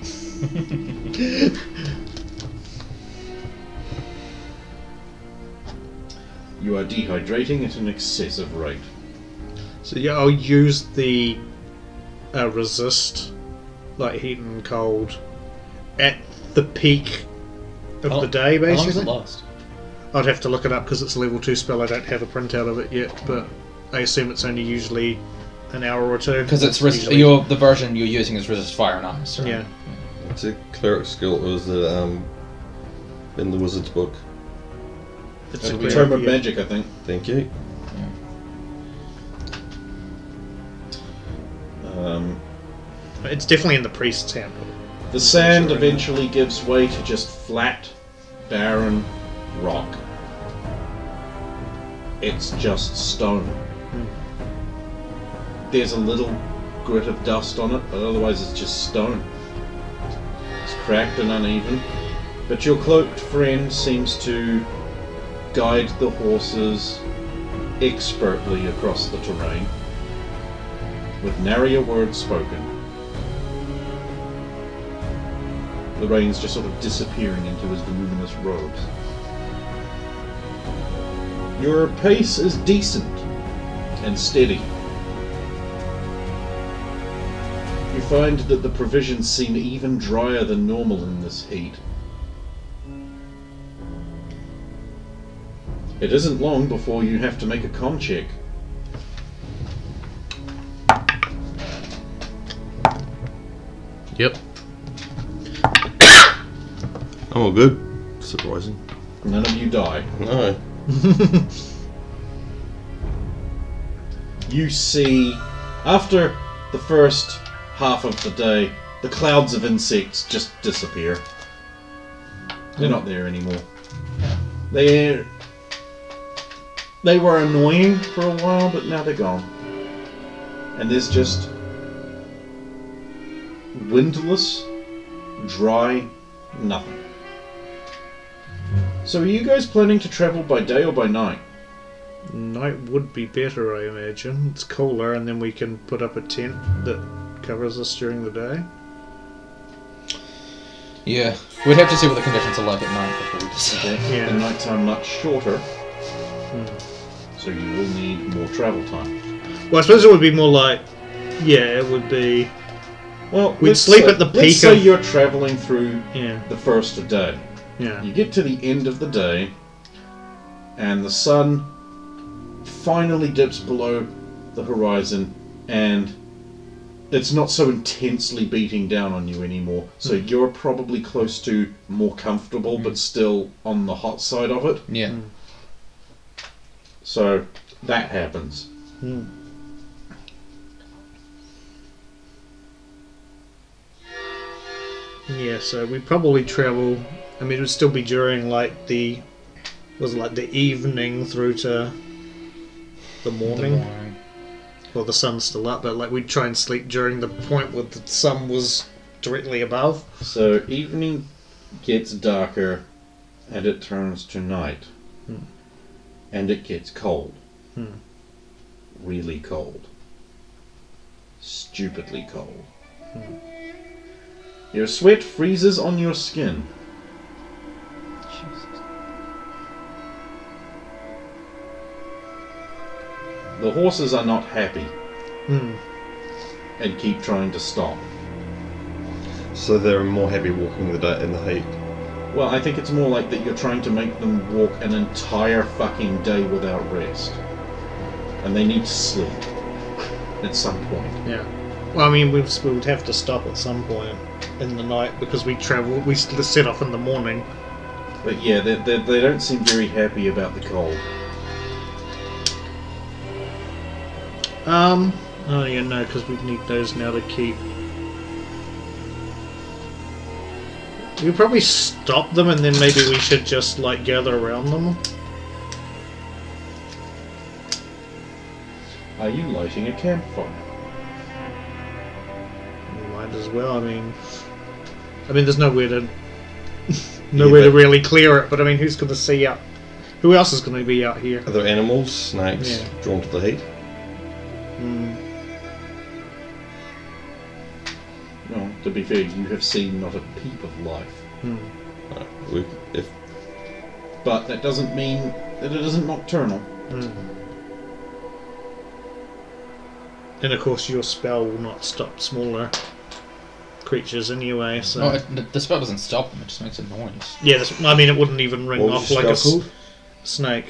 You are dehydrating at an excessive rate.
So yeah, I'll use the resist, like heat and cold, at the peak of the day,
How long does
basically.
it last?
I'd have to look it up because it's a level 2 spell. I don't have a printout of it yet, but I assume it's only usually an hour or two.
Because it's
usually-
the version you're using is resist fire and ice. Right?
Yeah.
It's a cleric skill. It was in the wizard's book.
It's
It'll
a
be
clear-
Tome of
yeah.
Magic, I think.
Thank you.
It's definitely in the priest's handbook.
The sand eventually gives way to just flat, barren rock. It's just stone. There's a little grit of dust on it, but otherwise it's just stone. It's cracked and uneven. But your cloaked friend seems to guide the horses expertly across the terrain, with nary a word spoken. The rain's just sort of disappearing into his voluminous robes. Your pace is decent and steady. You find that the provisions seem even drier than normal in this heat. It isn't long before you have to make a con check.
Yep.
I'm all good. Surprising.
None of you die.
No.
You see, after the first half of the day, the clouds of insects just disappear. They're not there anymore. They were annoying for a while, but now they're gone. And there's just windless, dry nothing. So are you guys planning to travel by day or by night?
Night would be better, I imagine. It's cooler, and then we can put up a tent that covers us during the day.
Yeah, we'd have to see what the conditions are like at night before we decide.
Okay.
Yeah.
The nighttime much shorter, so you will need more travel time.
Well, I suppose it would be more like, yeah, it would be.
Well,
We'd sleep at the peak
Let's say
of-
you're traveling through
Yeah,
the first day.
yeah.
You get to the end of the day, and the sun finally dips below the horizon, and it's not so intensely beating down on you anymore. So you're probably close to more comfortable, but still on the hot side of it.
Yeah.
So that happens.
Yeah, so we'd probably travel. I mean, it would still be during like the evening through to the morning. Well, the sun's still up, but like we'd try and sleep during the point where the sun was directly above.
So evening gets darker, and it turns to night, and it gets cold. Really cold. Stupidly cold. Your sweat freezes on your skin. The horses are not happy and keep trying to stop.
So they're more happy walking the day in the heat.
Well, I think it's more like that you're trying to make them walk an entire fucking day without rest. And they need to sleep at some point.
Yeah. Well, I mean, we would have to stop at some point in the night because we set off in the morning.
But yeah, they don't seem very happy about the cold.
Oh yeah, no, because we need those now to keep. We probably stop them, and then maybe we should just like gather around them.
Are you lighting a campfire?
We might as well. I mean, there's nowhere to to really clear it. But I mean, who's going to see out? Who else is going to be out here?
Are there animals, snakes, drawn to the heat?
Well, to be fair, you have seen not a peep of life. But that doesn't mean that it isn't nocturnal.
And of course, your spell will not stop smaller creatures anyway. So
No, the spell doesn't stop them; it just makes a noise.
yeah, I mean, it wouldn't even ring
What
off
was your
like a
spell called?
snake.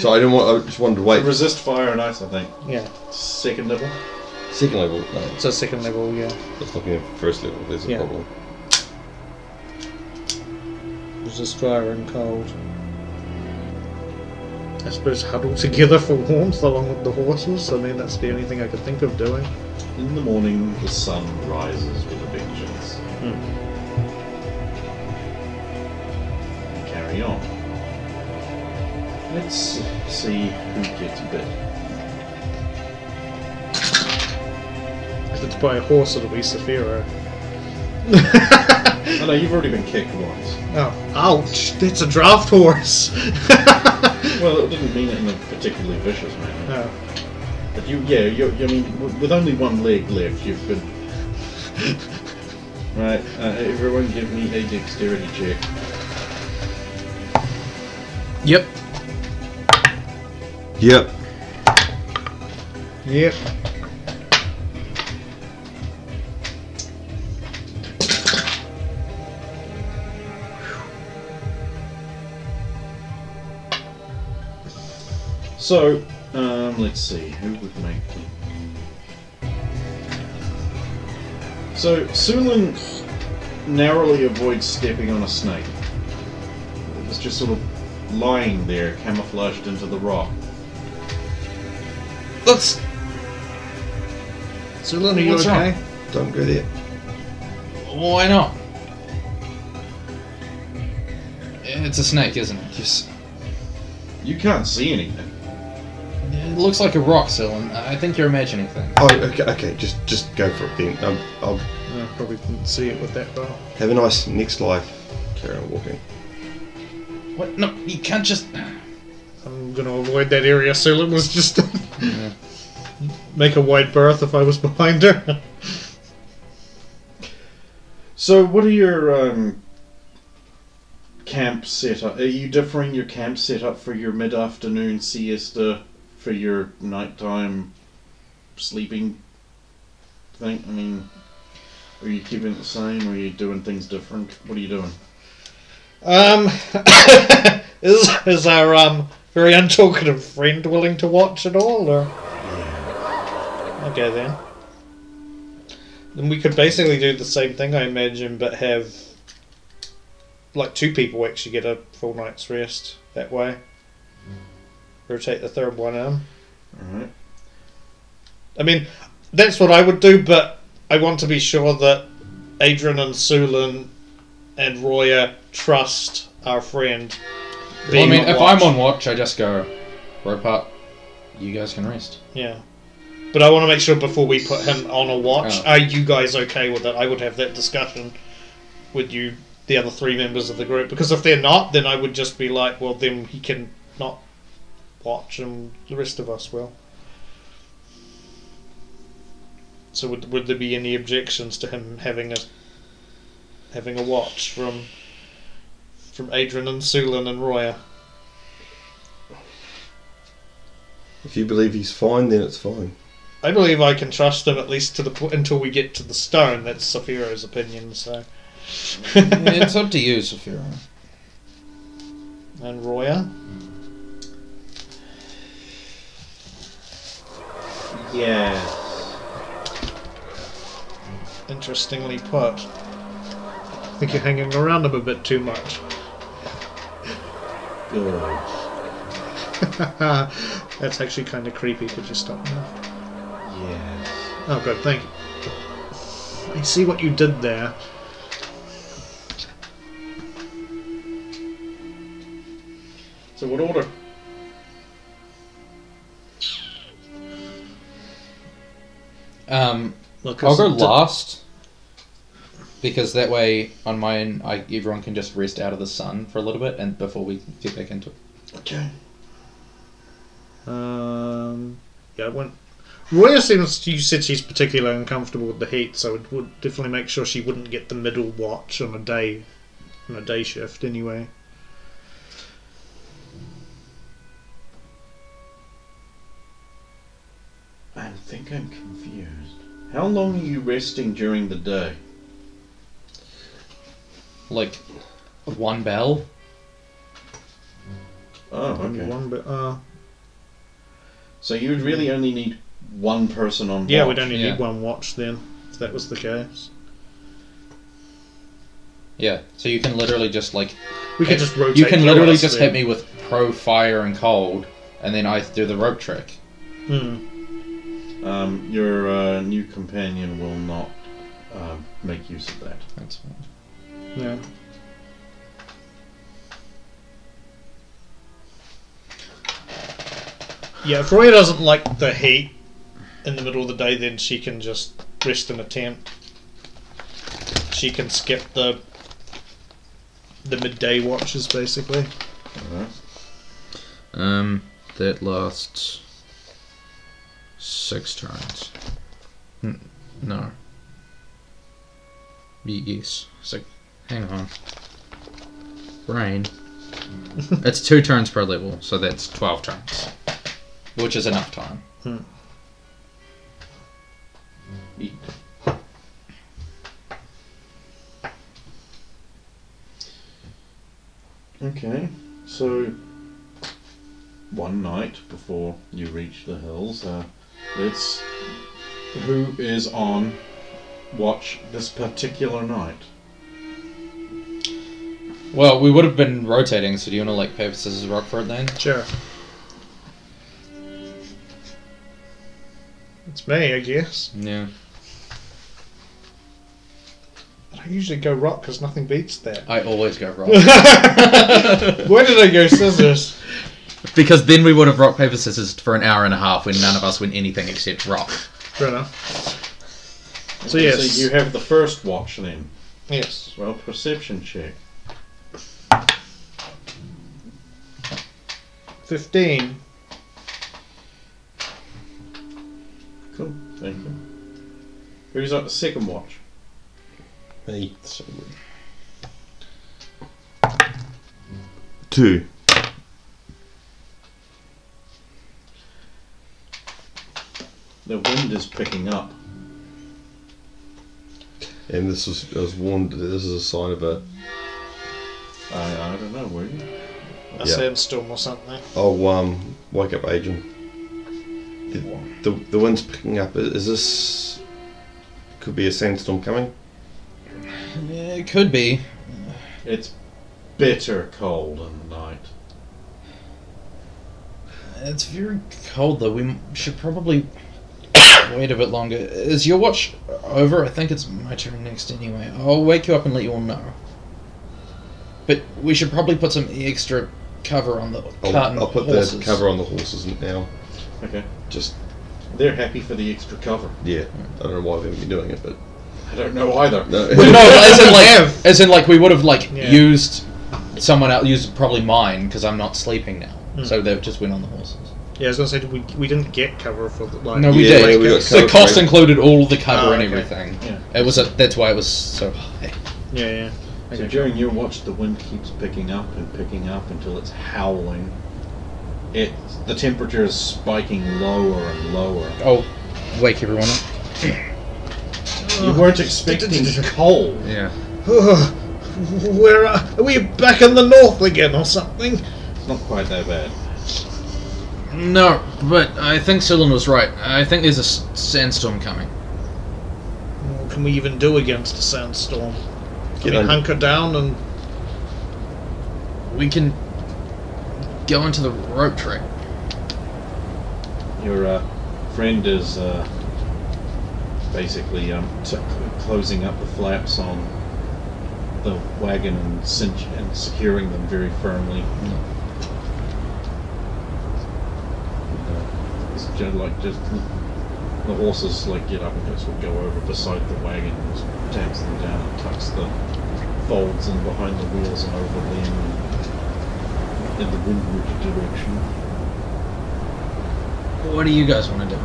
So I just wanted to wait.
Resist fire and ice, I think.
Yeah,
Second level.
Second level? No.
it's a second level. Yeah,
Let's look at first level. There's a
Yeah.
problem.
resist fire and cold. I suppose huddle together for warmth along with the horses. I mean, that's the only thing I could think of doing.
In the morning, the sun rises with a vengeance. Carry on. Let's see who gets bit.
If it's by a horse, it'll be Saphira.
Oh no, you've already been kicked once.
Oh, ouch! That's a draft horse.
Well, it didn't mean it in a particularly vicious manner.
Oh.
But I mean, with only one leg left, you've been... Right, everyone give me a dexterity check.
Yep.
Yep.
Yep.
So, let's see, who would make them? So, Sulin narrowly avoids stepping on a snake. It was just sort of lying there, camouflaged into the rock.
Let's.
Sulin, are you
What's
okay?
wrong?
Don't go there.
Why not? It's a snake, isn't it?
Yes.
You can't see anything.
It looks like a rock, Dylan. I think you're imagining things.
Oh, okay. Just go for it then. I'll
Probably didn't see it with that well.
have a nice next life. Carry on walking.
What? No, you can't just.
I'm gonna avoid that area. Sulin was just
Yeah.
make a wide berth if I was behind her.
So, what are your camp setup? Are you differing your camp setup for your mid-afternoon siesta, for your nighttime sleeping thing? I mean, are you keeping it the same, or are you doing things different? What are you doing?
Is our very untalkative friend willing to watch it all, or? Okay then. Then we could basically do the same thing, I imagine, but have like 2 people actually get a full night's rest that way. Rotate the third one in.
Alright.
I mean, that's what I would do, but I want to be sure that Adrian and Sulin and Roya trust our friend.
Well, I mean,
on
if
watch.
I'm on watch, I just go rope up. You guys can rest.
Yeah. But I want to make sure before we put him on a watch,
Oh.
are you guys okay with it? I would have that discussion with you, the other 3 members of the group. Because if they're not, then I would just be like, well, then he can not watch and the rest of us will. So would there be any objections to him having a watch from Adrian and Sulin and Roya?
If you believe he's fine, then it's fine.
I believe I can trust him at least to the until we get to the stone. That's Saphiro's opinion. So.
It's up to you, Saphira.
And Roya?
Yeah.
Interestingly put. I think you're hanging around him a bit too much.
Good.
That's actually kind of creepy. Could you stop now?
Yes.
Oh, good. Thank you. I see what you did there.
So what order?
Look,
I'll go
it's-
last. Because that way, on mine, everyone can just rest out of the sun for a little bit, and before we get back into it.
Okay.
Yeah, I went. Roya seems. You said she's particularly uncomfortable with the heat, so it would definitely make sure she wouldn't get the middle watch on a day shift anyway.
I think I'm confused. How long are you resting during the day?
Like, 1 bell?
Oh,
Only
okay.
one, but
So you would really only need one person on watch.
yeah, we'd only
Yeah.
need one watch then, if that was the case.
Yeah, so you can literally just, like...
We could just rotate.
You can
through
literally
us
just
then.
hit me with pro, fire, and cold, and then I do the rope trick.
Your new companion will not make use of that.
That's fine.
Yeah. Yeah, if Roya doesn't like the heat in the middle of the day, then she can just rest in a tent. She can skip the midday watches, basically.
That lasts 6 turns. No. Yes. So, hang on. Brain. It's 2 turns per level, so that's 12 turns. Which is enough time.
Eat. Okay, so one night before you reach the hills, who is on watch this particular night?
Well, we would have been rotating, so do you want to like paper, scissors, rock for it then?
Sure. It's me, I guess.
Yeah.
I usually go rock because nothing beats that.
I always go rock.
Why did I go scissors?
Because then we would have rock, paper, scissors for an hour and a half when none of us win anything except rock.
Fair enough. So
Okay,
yes.
So you have the first watch then.
Yes.
Well, perception check.
15.
Cool, thank you. Who's at the second watch?
Me. 2.
The wind is picking up.
And I was warned that this is a sign of a...
I don't know, were you?
A
Yeah.
sandstorm or something.
Oh, wake up, Adrian. The wind's picking up. Is this... Could be a sandstorm coming?
Yeah, it could be.
It's bitter cold in the night.
It's very cold though. We should probably wait a bit longer. Is your watch over? I think it's my turn next anyway. I'll wake you up and let you all know. But we should probably put some extra cover on the cart and
I'll put
horses.
the cover on the horses now.
Okay.
Just,
They're happy for the extra cover.
yeah. I don't know why they've been doing it, but...
I don't know either.
No.
No, as in like we would have like
Yeah.
used someone else, used probably mine because I'm not sleeping now. So they just went on the horses.
Yeah, I was going to say, we didn't get cover for the... Like,
No, we
Yeah,
did.
we got
The
cover
cost
for it.
included all the cover
Oh,
and
okay.
everything.
Yeah.
It was that's why it was so high.
Yeah.
So
Okay.
during your watch, the wind keeps picking up until it's howling. The temperature is spiking lower and lower.
Oh, wake everyone up.
You weren't expecting cold.
Yeah.
Where are we back in the north again or something?
It's not quite that bad.
No, but I think Silan was right. I think there's a sandstorm coming.
What can we even do against a sandstorm? Can
Get
we
under-
hunker down and...
We can go into the rope track.
Your friend is basically closing up the flaps on the wagon and securing them very firmly. It's just the horses get up and go over beside the wagon and just taps them down and tucks the folds in behind the wheels and over them in the windward direction.
What do you guys want to do?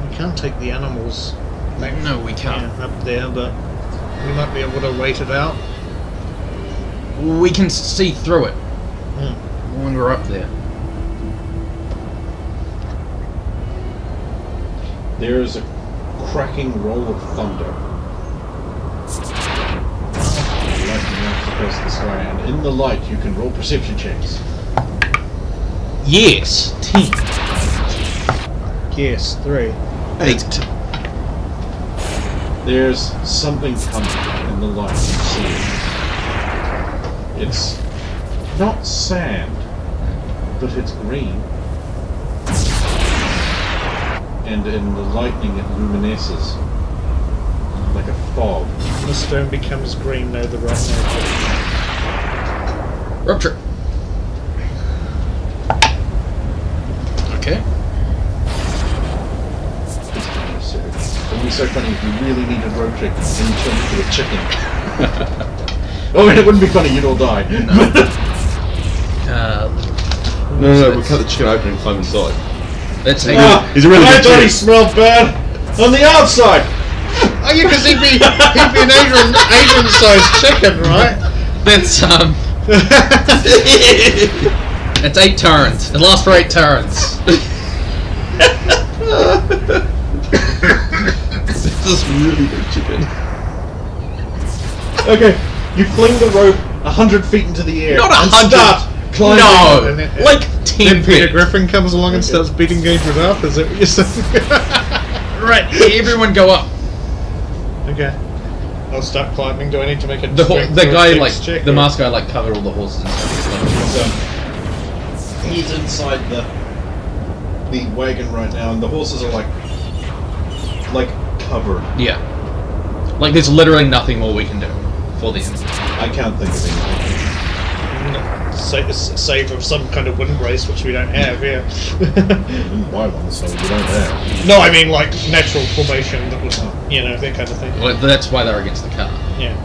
We can't take the animals
No, we can't.
up there, but we might be able to wait it out.
We can see through it
Hmm.
when we're up there.
There is a cracking roll of thunder. Lightning out across the sky, and in the light you can roll perception checks.
Yes, 10.
Yes, 3.
8.
There's something coming in the light you see. It's not sand, but it's green. and in the lightning it luminesces like a fog.
The stone becomes green now the right now.
Rope trick. Okay.
It would be so funny if you really needed rope trick and you turned into a chicken. Oh, and it wouldn't be funny, you'd all die.
No, we'll cut the chicken open and climb inside.
Let's take
He's a really
I
good
thought he
chick.
smelled bad on the outside.
Oh yeah, because he'd be an Asian-sized chicken, right?
That's It's 8 turns. It lasts for 8 turns.
This is really good chicken.
Okay, you fling the rope 100 feet into the air.
Not
and
100.
start climbing.
No,
And then-
like 10
Then Peter
feet.
Griffin comes along and starts beating Gabriel up. Is that what you're saying?
Right, everyone go up.
Okay. I'll start climbing. Do I need to make a
The
strength
the
or
guy
dex
like
check,
the
or-
masked guy like covered all the horses and stuff.
So, he's inside the wagon right now, and the horses are like covered.
Yeah, like there's literally nothing more we can do for them.
I can't think of anything.
Save of some kind of wind race, which we don't have, yeah.
Why one? So you don't have.
No, I mean like natural formation that was, that kind of thing.
Well, that's why they're against the car.
Yeah.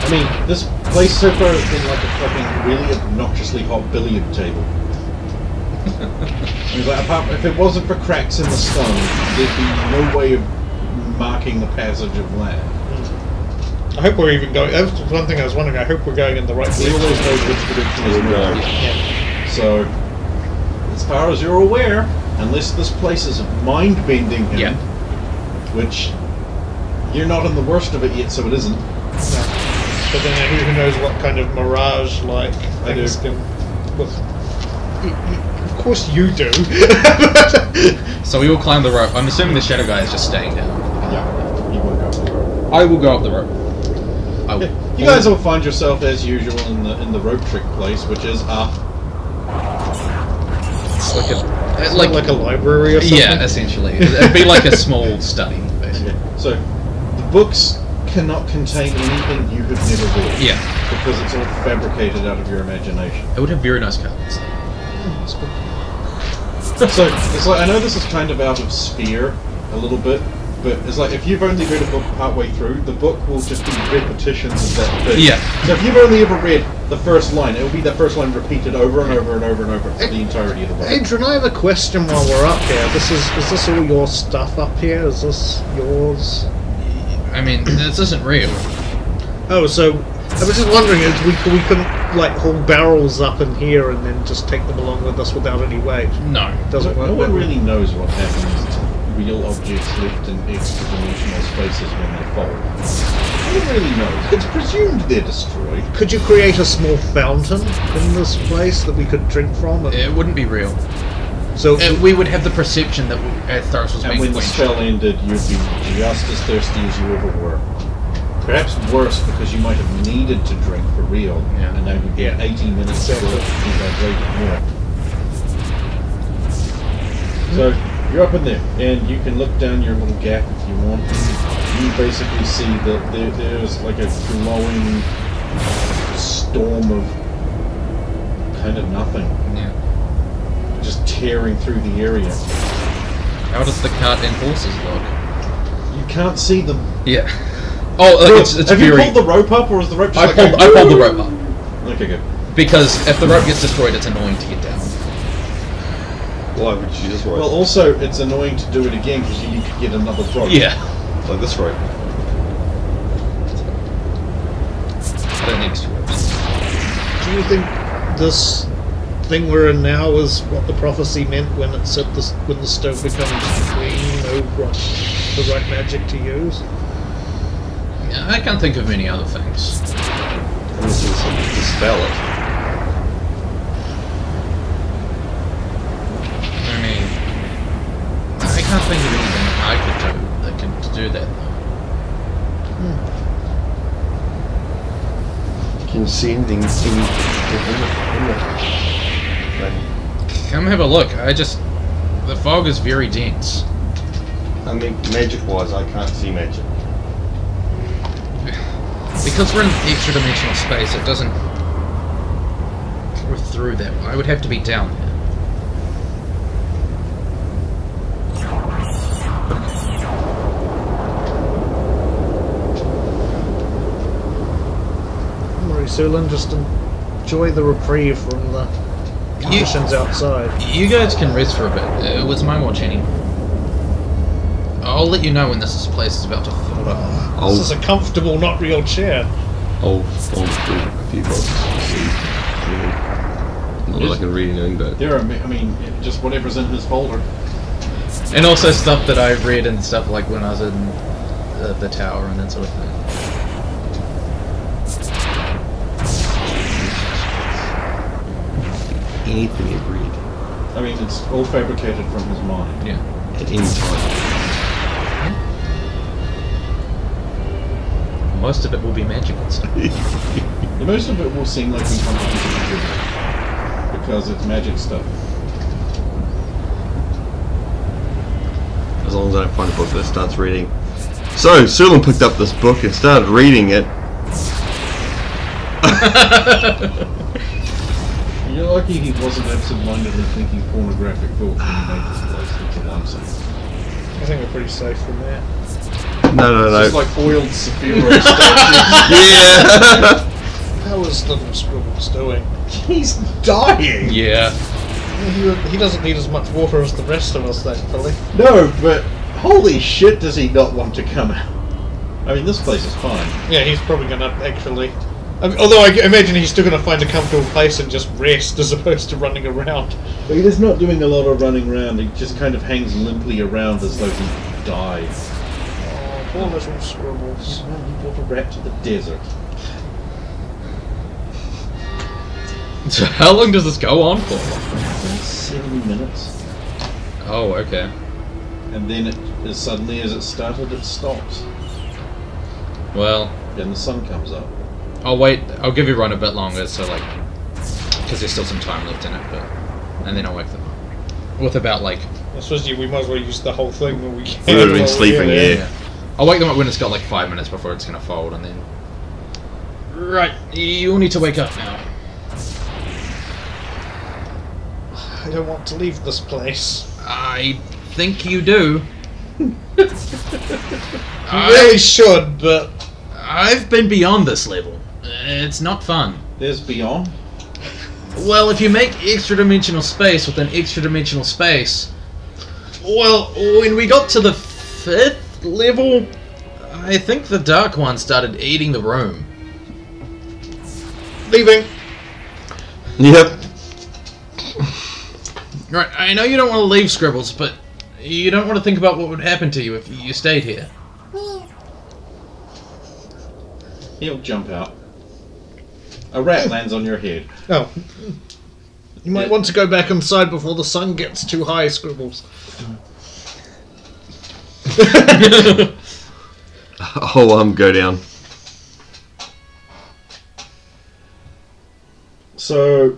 I mean, this place so far has been like a fucking really obnoxiously hot billiard table. I mean, like, if it wasn't for cracks in the stone, there'd be no way of marking the passage of land.
I hope we're even going. That was one thing I was wondering. I hope we're going in the right
We
direction.
always know which direction is north.
Yeah.
So, as far as you're aware, unless this place is mind-bending him,
Yeah.
which you're not in the worst of it yet, so it isn't.
No. But then who knows what kind of mirage like
I do.
things can. Well, of course you do.
So we all climb the rope. I'm assuming the shadow guy is just staying down.
Yeah, you won't go up the rope.
I will go up the rope. I will.
You guys will find yourself as usual in the rope trick place, which is
It's like a
like a library or something.
yeah, essentially. It'd be like a small study, basically.
So the books cannot contain anything you have never read.
Yeah.
Because it's all fabricated out of your imagination.
It would have very nice carpets.
So it's like, I know this is kind of out of sphere a little bit, but it's like if you've only read a book partway through, the book will just be repetitions of that thing.
Yeah.
So if you've only ever read the first line, it will be that first line repeated over and over and over and over for the entirety of the book.
Adrian, I have a question while we're up here. Is this all your stuff up here? Is this yours?
I mean, this isn't real.
Oh, so I was just wondering if we couldn't like haul barrels up in here and then just take them along with us without any weight.
No.
Doesn't work.
No one
that way.
really knows what happens to real objects left in extra-dimensional spaces when they fall. No one really knows. It's presumed they're destroyed.
Could you create a small fountain in this place that we could drink from?
It wouldn't be real.
So
We would have the perception that Tharos was
And
being
when the
quenched.
spell ended, you'd be just as thirsty as you ever were. Perhaps worse, because you might have needed to drink for real,
Yeah.
and now you'd be 80 minutes short of dehydrated more. So, you're up in there, and you can look down your little gap if you want. You basically see that there's like a glowing storm of kind of nothing,
Yeah.
just tearing through the area.
How does the cart and horses look?
You can't see them.
Yeah. Oh, like it's
Have you
very.
pulled the rope up, or is the rope just
I
like
pulled the rope up
Okay, good.
because if the rope gets destroyed, it's annoying to get down.
Why would you just rope?
Well, also, it's annoying to do it again because you could get another rope.
Yeah.
Like this rope.
I don't need extra ropes.
do you think this thing we're in now is what the prophecy meant when it said this, when the stone becomes green, know what the right magic to use?
Yeah, I can't think of many other things.
This is something to spell it.
I mean, I can't think of anything I could do that could do that.
Can you see anything in the
Come have a look. The fog is very dense.
I mean, magic-wise, I can't see magic.
Because we're in extra dimensional space, it doesn't go through that. I would have to be down there.
Don't worry, Sulin, just enjoy the reprieve from the conditions outside.
You guys can rest for a bit. It was my watch anyway. I'll let you know when this place is about to fill up.
This is a comfortable, not real chair.
I'll through a few books to see. Really. Not that I can read anything, but...
There are, I mean, just whatever's in his folder.
And also stuff that I've read and stuff like when I was in the tower and that sort of thing.
Anything you've read.
I mean, it's all fabricated from his mind.
Yeah.
At any time.
Most of it will be magical stuff.
Most of it will seem like incomprehensible because it's magic stuff.
As long as I don't find a book that starts reading. So, Sulin picked up this book and started reading it.
You're lucky he wasn't absent-mindedly thinking pornographic thoughts when he made this place. That's all I'm saying.
I think we're pretty safe from that.
No.
It's just like foiled Sephiroth statues.
Yeah!
How is Little Scribbles doing?
He's dying!
Yeah.
He doesn't need as much water as the rest of us, thankfully.
No, but holy shit does he not want to come out. I mean, this place is fine.
Yeah, he's probably going to actually... although I imagine he's still going to find a comfortable place and just rest as opposed to running around.
But he's not doing a lot of running around, he just kind of hangs limply around as though he died.
Oh, poor Little Scribbles.
Well, he brought a rat to the desert.
So how long does this go on for?
70 minutes.
Oh, okay.
And then as suddenly as it started, it stops.
Well,
Then the sun comes up.
I'll wait. I'll give you a run a bit longer, so like, because there's still some time left in it, but and then I'll wake them up with about like.
I suppose we might as well use the whole thing when we can.
We would have been sleeping, yeah.
I'll wake them up when it's got like 5 minutes before it's gonna fold, and then. Right, you'll need to wake up now.
I don't want to leave this place.
I think you do.
You really should, but...
I've been beyond this level. It's not fun.
There's beyond.
Well, if you make extra-dimensional space within extra-dimensional space... Well, when we got to the 5th level, I think the Dark One started eating the room.
Leaving.
Yep.
Right, I know you don't want to leave, Scribbles, but you don't want to think about what would happen to you if you stayed here.
He'll jump out. A rat lands on your head.
Oh. You might want to go back inside before the sun gets too high, Scribbles.
Oh, go down.
So,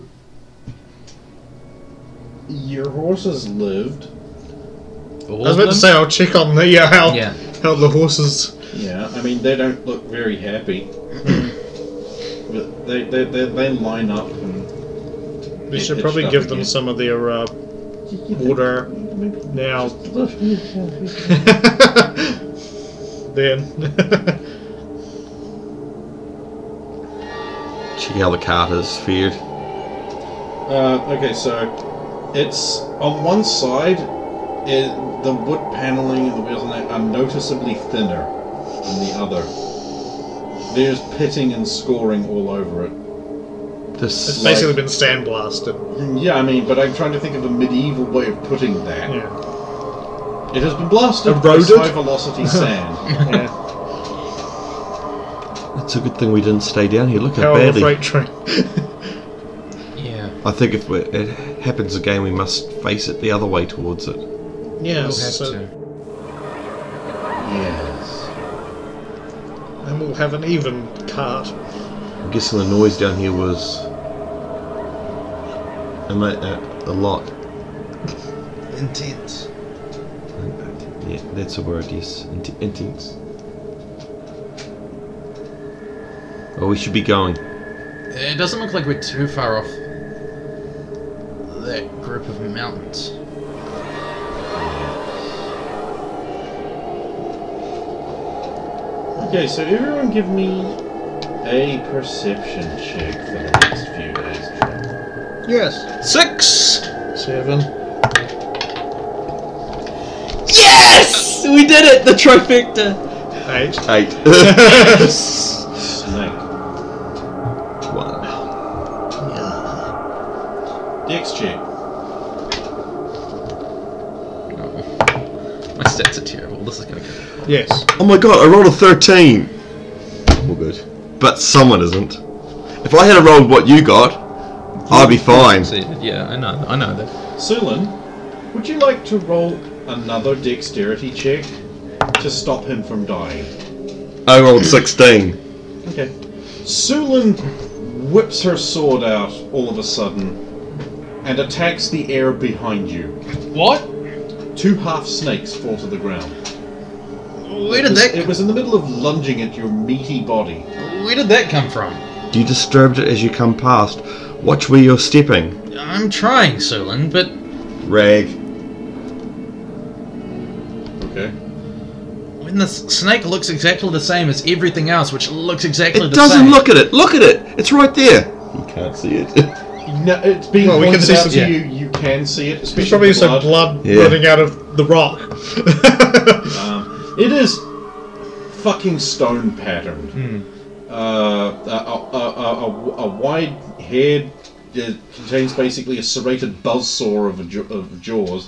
your horses lived.
I was about to say I'll check on the how the horses.
Yeah, I mean they don't look very happy. But they line up and.
We should probably give them some of their water now. Then.
Check how the cart is fared.
Okay, so it's on one side, the wood paneling and the wheels and that are noticeably thinner than the other. There's pitting and scoring all over it.
It's basically been sandblasted.
Yeah, I mean, but I'm trying to think of a medieval way of putting that.
Yeah.
It has been blasted
Eroded?
by high velocity sand.
Yeah.
It's a good thing we didn't stay down here. Look how
Power of a
badly.
freight train.
Yeah.
I think if it happens again, we must face it the other way towards it.
Yeah,
We'll have
so,
to.
Yes.
and we'll have an even cart.
I'm guessing the noise down here was a lot.
Intense.
Yeah, that's a word, yes. Intense. Oh, we should be going.
It doesn't look like we're too far off that group of mountains.
Okay, so everyone give me a perception check for the next few days.
Yes.
6!
7.
Yes! We did it! The trifecta!
8.
8.
Snake.
1.
Dex check.
My stats are terrible. This is gonna go.
Yes.
Oh my god, I rolled a 13. All good. But someone isn't. If I had rolled what you got, I'd be fine.
Yeah, I know that.
Sulin, would you like to roll another dexterity check to stop him from dying?
I rolled 16.
Okay. Sulin whips her sword out all of a sudden and attacks the air behind you.
What?
2 half snakes fall to the ground.
Where did that
It was in the middle of lunging at your meaty body.
Where did that come from?
You disturbed it as you come past. Watch where you're stepping.
I'm trying, Sulin, but
Rag.
Okay.
when the snake looks exactly the same as everything else, which looks exactly
It
the same.
doesn't look at it. Look at it. It's right there. You can't see it.
No, it's being
Well, we can
pointed
see
out
some-
to
yeah.
you. You can see it,
There's
especially
probably
the
some
blood.
blood
Yeah.
running out of the rock.
It is fucking stone patterned. A wide head contains basically a serrated buzzsaw of jaws.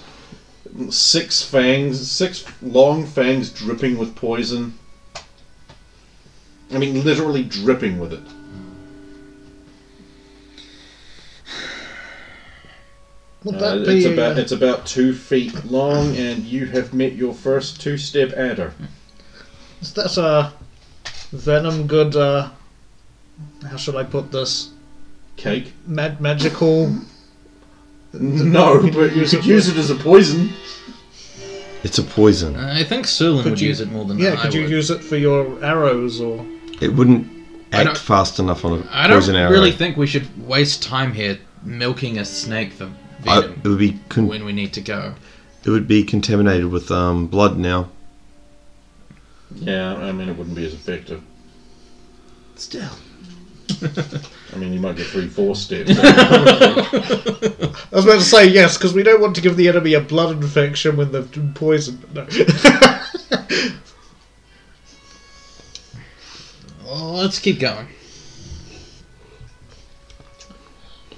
6 fangs, 6 long fangs dripping with poison. I mean, literally dripping with it.
Would that be...
It's about 2 feet long, and you have met your first 2-step adder.
Is that a venom good, how should I put this?
Cake?
Magical...
No, but you could use it as a poison.
It's a poison.
I think Sulin
Could
would
you-
use it more than
Yeah,
I
could you
would.
use it for your arrows or...
It wouldn't
I don't-
act fast enough on a
I don't
poison arrow.
really think we should waste time here milking a snake for venom
It would be
when we need to go.
it would be contaminated with blood now.
Yeah, I mean, it wouldn't be as effective.
Still.
I mean, you might get 3-4 steps.
I was about to say yes, because we don't want to give the enemy a blood infection when they've been poisoned. No.
Well, let's keep going.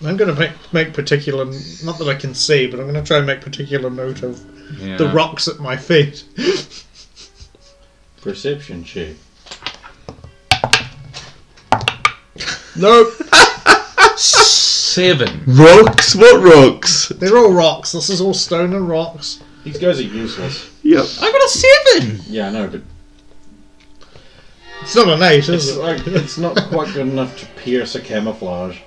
I'm going to make particular... Not that I can see, but I'm going to try and make particular note of
Yeah.
the rocks at my feet.
Perception check.
Nope.
7.
Rocks? What rocks?
They're all rocks. This is all stone and rocks.
These guys are useless.
Yep.
I got a 7.
Yeah, I know, but
It's not an 8, is
it's
it?
like it's not quite good enough to pierce a camouflage.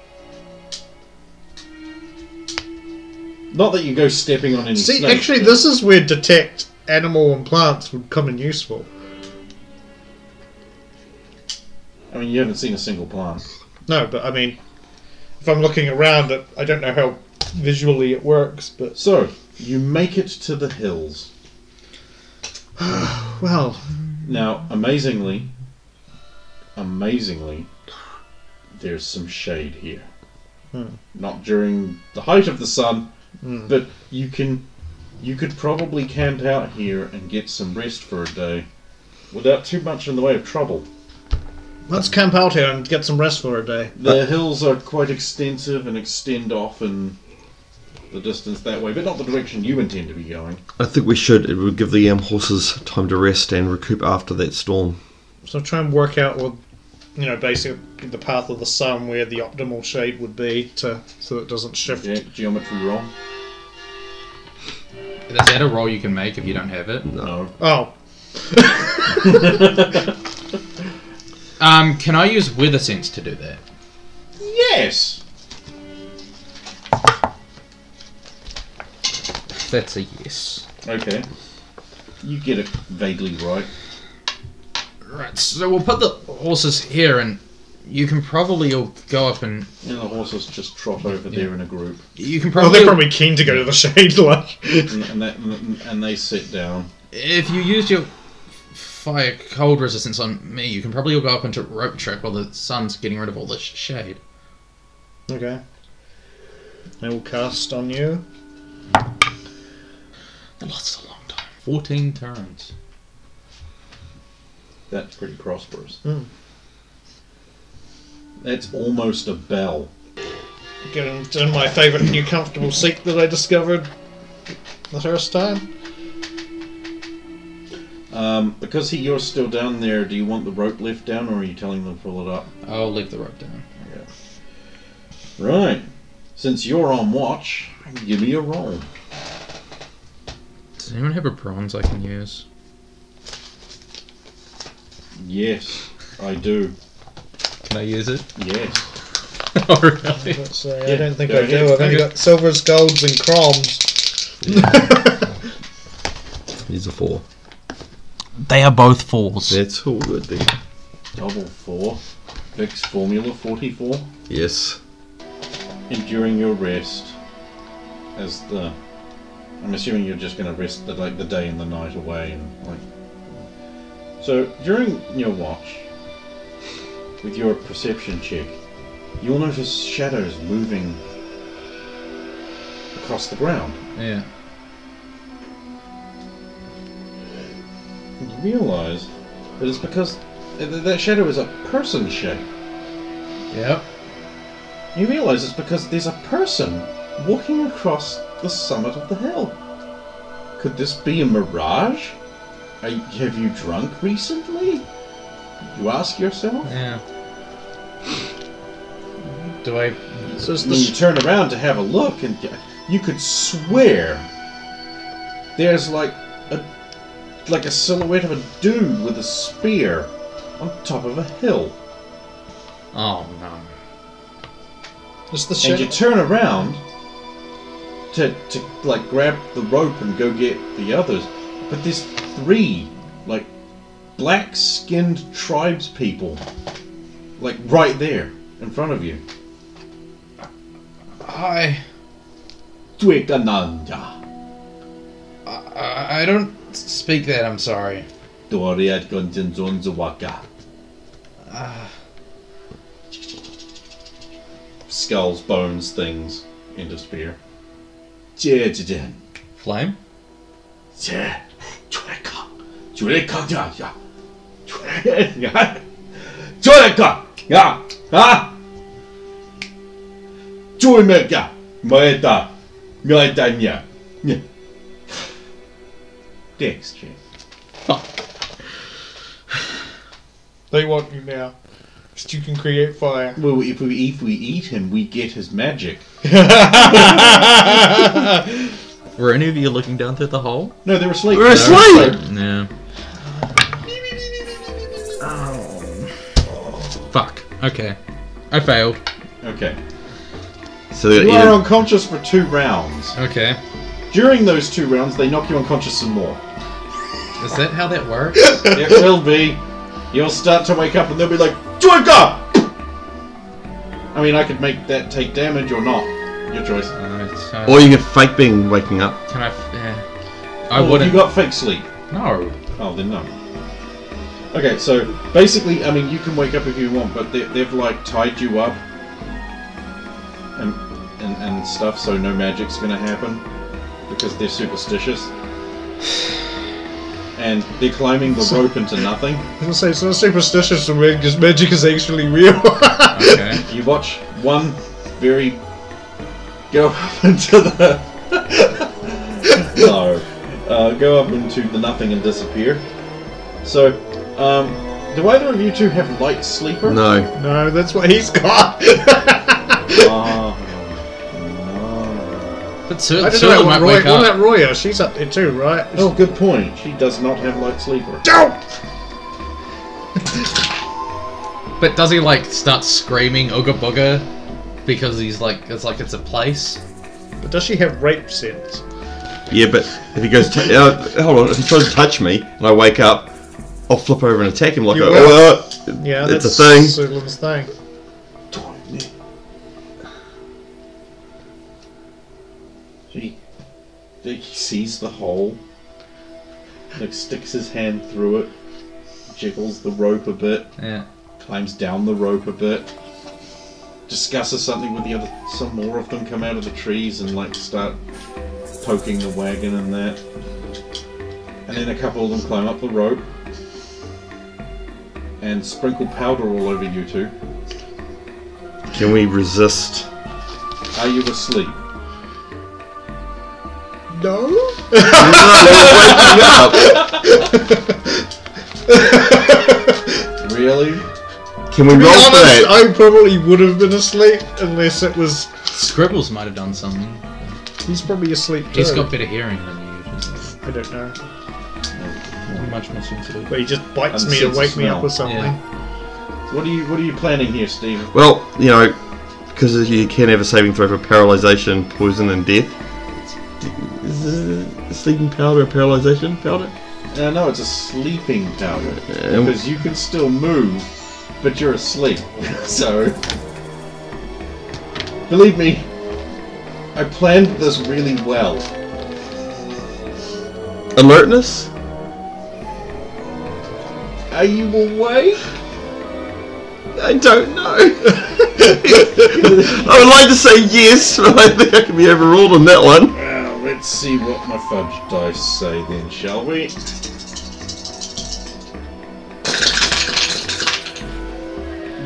Not that you go stepping on any
See,
snakes,
actually,
but-
this is where detect animal and plants would come in useful.
I mean, you haven't seen a single plant.
No, but I mean, if I'm looking around, I don't know how visually it works, but...
So, you make it to the hills.
Well,
Now, amazingly, there's some shade here. Not during the height of the sun, but you could probably camp out here and get some rest for a day without too much in the way of trouble.
let's camp out here and get some rest for a day.
The hills are quite extensive and extend off in the distance that way, but not the direction you intend to be going.
I think we should. It would give the horses time to rest and recoup after that storm.
So try and work out, well, basically the path of the sun where the optimal shade would be so it doesn't shift.
Geometry roll?
Is that a roll you can make if you don't have it?
No.
Oh,
Can I use Weather Sense to do that?
Yes!
That's a yes.
Okay. You get it vaguely right.
Right, so we'll put the horses here, and you can probably all go up and...
And the horses just trot over there in a group.
You can
Well,
probably...
they're probably keen to go to the shade, like.
And they sit down.
If you use your fire cold resistance on me, you can probably all go up into rope trick while the sun's getting rid of all this shade.
Okay. I will cast on you.
That lasts a long time. 14 turns.
That's pretty prosperous.
Hmm.
That's almost a bell.
Get into my favourite new comfortable seat that I discovered the first time.
Because you're still down there, do you want the rope left down, or are you telling them to pull it up?
I'll leave the rope down.
Yeah. Right. Since you're on watch, give me a roll.
Does anyone have a bronze I can use?
Yes, I do.
Can I use it?
Yes.
Oh, really?
Let's say,
Yeah,
I don't think
go
I do.
ahead.
I've only got silvers, golds, and chromes.
He's a 4.
They are both 4s.
That's all good then.
Double 4. Vic's Formula 44.
Yes.
And during your rest, as the... I'm assuming you're just going to rest the day and the night away. And so, during your watch, with your perception check, you'll notice shadows moving across the ground.
Yeah.
And you realise that it's because that shadow is a person shape.
Yep.
You realise it's because there's a person walking across the summit of the hill. Could this be a mirage? Have you drunk recently? You ask yourself.
Yeah. Do I...
So it's
When you turn around to have a look, and you could swear there's like a silhouette of a dude with a spear on top of a hill.
Oh, no.
It's the
And you turn around to like grab the rope and go get the others, but there's 3 like black-skinned tribespeople like right there in front of you.
I don't speak that, I'm sorry.
Skulls, bones, things, end of spear.
Flame?
Dex check.
They want you now. Because you can create fire.
Well, if we eat him, we get his magic.
Were any of you looking down through the hole?
No, they were asleep.
We're asleep!
No.
Fuck. Okay. I failed.
Okay.
So they
You
got
are
either,
unconscious for 2 rounds.
Okay.
During those 2 rounds, they knock you unconscious some more.
Is that how that works?
It will be. You'll start to wake up and they'll be like, Joker! I mean, I could make that take damage or not. Your choice.
or you can fake being waking up.
Can I... Yeah. I
Well,
wouldn't...
you got fake sleep.
No.
Oh, then no. Okay, so basically, I mean, you can wake up if you want, but they've like tied you up and stuff, so no magic's gonna happen because they're superstitious. And they're climbing the rope into nothing.
I was gonna say, it's not superstitious to me because magic is actually real.
Okay.
You watch one very go up into the go up into the nothing and disappear. So, do either of you two have light sleeper?
No.
No, that's what he's got.
But
I
Sir
don't know
might
what
wake up.
about Roya? She's up there too, right?
Oh, good point. She does not have light sleeper.
But does he like start screaming Ooga Booga because he's like it's a place?
But does she have rape sense?
Yeah, but if he goes, hold on, if he tries to touch me and I wake up, I'll flip over and attack him like
yeah,
it's
that's
a thing.
Sutherland's thing.
He sees the hole, like sticks his hand through it, jiggles the rope a bit, climbs down the rope a bit, discusses something with the other. Some more of them come out of the trees and like start poking the wagon and that. And then a couple of them climb up the rope and sprinkle powder all over you two.
Can we resist?
Are you asleep?
No.
Really?
Can we
To be
roll for
honest,
that?
I probably would have been asleep unless it was.
Scribbles might have done something.
He's probably asleep too.
He's got better hearing than you. Just
I don't know.
much more sensitive.
But he just bites
And
me to
sense of
wake me up
smell.
with something.
Yeah.
What are you planning here, Steve?
Well, you know, because you can have a saving throw for paralysation, poison, and death. Is a sleeping powder a paralysation powder?
No, it's a sleeping powder. Because you can still move, but you're asleep. So, believe me, I planned this really well.
Alertness?
Are you awake?
I don't know. I would like to say yes, but I think I can be overruled on that one.
Well, let's see what my fudge dice say then, shall we?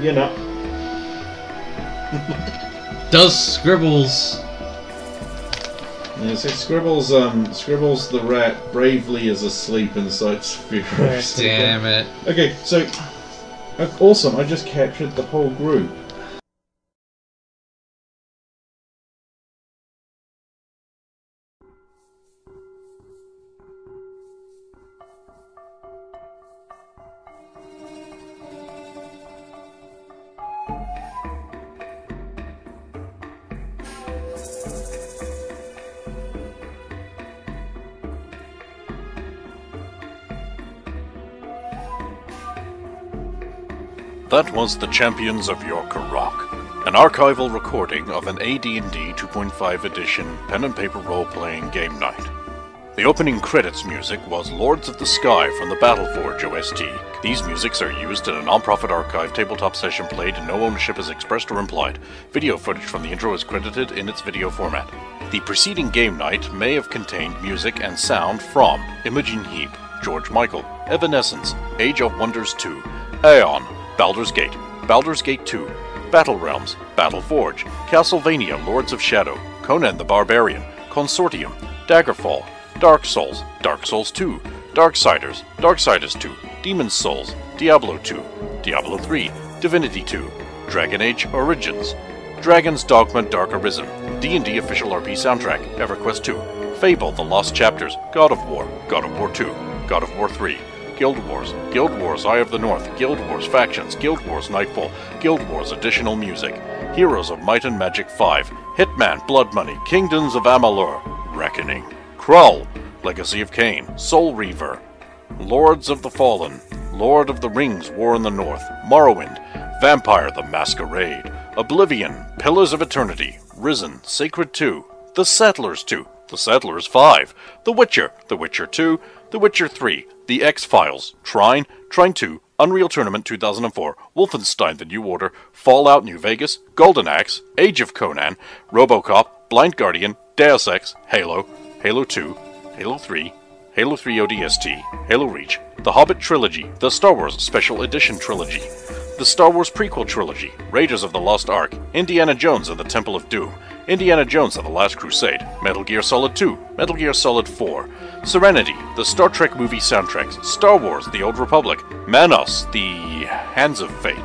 You know.
Does Scribbles...
Yeah, so Scribbles the rat bravely is asleep inside Sphere.
Damn it.
Okay, so awesome, I just captured the whole group.
That was The Champions of Jor-Karroc, an archival recording of an AD&D 2.5 edition pen and paper role-playing game night. The opening credits music was Lords of the Sky from the Battleforge OST. These musics are used in a non-profit archive tabletop session played and no ownership is expressed or implied. Video footage from the intro is credited in its video format. The preceding game night may have contained music and sound from Imogen Heap, George Michael, Evanescence, Age of Wonders 2, Aeon, Baldur's Gate, Baldur's Gate 2, Battle Realms, Battleforge, Castlevania Lords of Shadow, Conan the Barbarian, Consortium, Daggerfall, Dark Souls, Dark Souls 2, Darksiders, Darksiders 2, Demon's Souls, Diablo 2, Diablo 3, Divinity 2, Dragon Age Origins, Dragon's Dogma Dark Arisen, D&D Official RP Soundtrack, EverQuest 2, Fable The Lost Chapters, God of War 2, God of War 3, Guild Wars Eye of the North, Guild Wars Factions, Guild Wars Nightfall, Guild Wars Additional Music, Heroes of Might and Magic 5, Hitman Blood Money, Kingdoms of Amalur, Reckoning, Krull, Legacy of Kain, Soul Reaver, Lords of the Fallen, Lord of the Rings War in the North, Morrowind, Vampire the Masquerade, Oblivion, Pillars of Eternity, Risen, Sacred 2, The Settlers 2, The Settlers 5, The Witcher 2, The Witcher 3, The X-Files, Trine, Trine 2, Unreal Tournament 2004, Wolfenstein The New Order, Fallout New Vegas, Golden Axe, Age of Conan, RoboCop, Blind Guardian, Deus Ex, Halo, Halo 2, Halo 3, Halo 3 ODST, Halo Reach, The Hobbit Trilogy, The Star Wars Special Edition Trilogy, The Star Wars Prequel Trilogy, Raiders of the Lost Ark, Indiana Jones and the Temple of Doom, Indiana Jones and the Last Crusade, Metal Gear Solid 2, Metal Gear Solid 4, Serenity, the Star Trek movie soundtracks, Star Wars, The Old Republic, Manos, The Hands of Fate,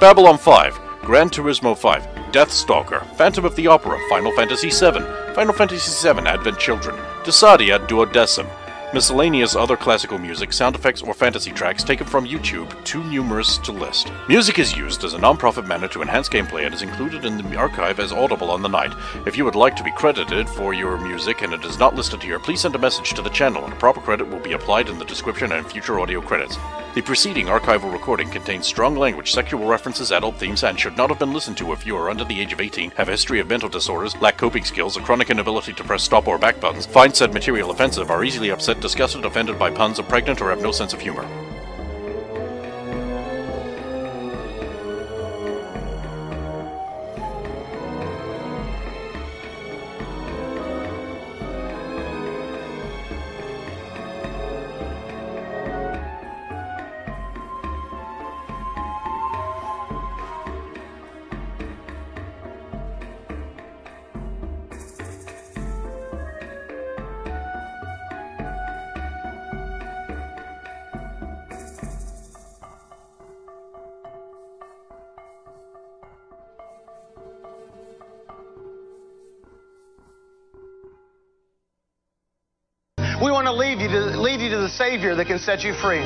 Babylon 5, Gran Turismo 5, Deathstalker, Phantom of the Opera, Final Fantasy VII, Final Fantasy VII Advent Children, Desadia Duodecim, Miscellaneous other classical music, sound effects, or fantasy tracks taken from YouTube, too numerous to list. Music is used as a non-profit manner to enhance gameplay and is included in the archive as audible on the night. If you would like to be credited for your music and it is not listed here, please send a message to the channel and a proper credit will be applied in the description and future audio credits. The preceding archival recording contains strong language, sexual references, adult themes, and should not have been listened to if you are under the age of 18, have a history of mental disorders, lack coping skills, a chronic inability to press stop or back buttons, find said material offensive, are easily upset, disgusted, offended by puns, are pregnant, or have no sense of humor.
We want to lead you to the Savior that can set you free.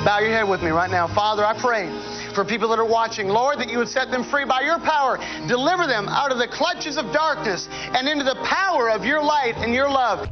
Bow your head with me right now. Father, I pray for people that are watching, Lord, that you would set them free by your power. Deliver them out of the clutches of darkness and into the power of your light and your love.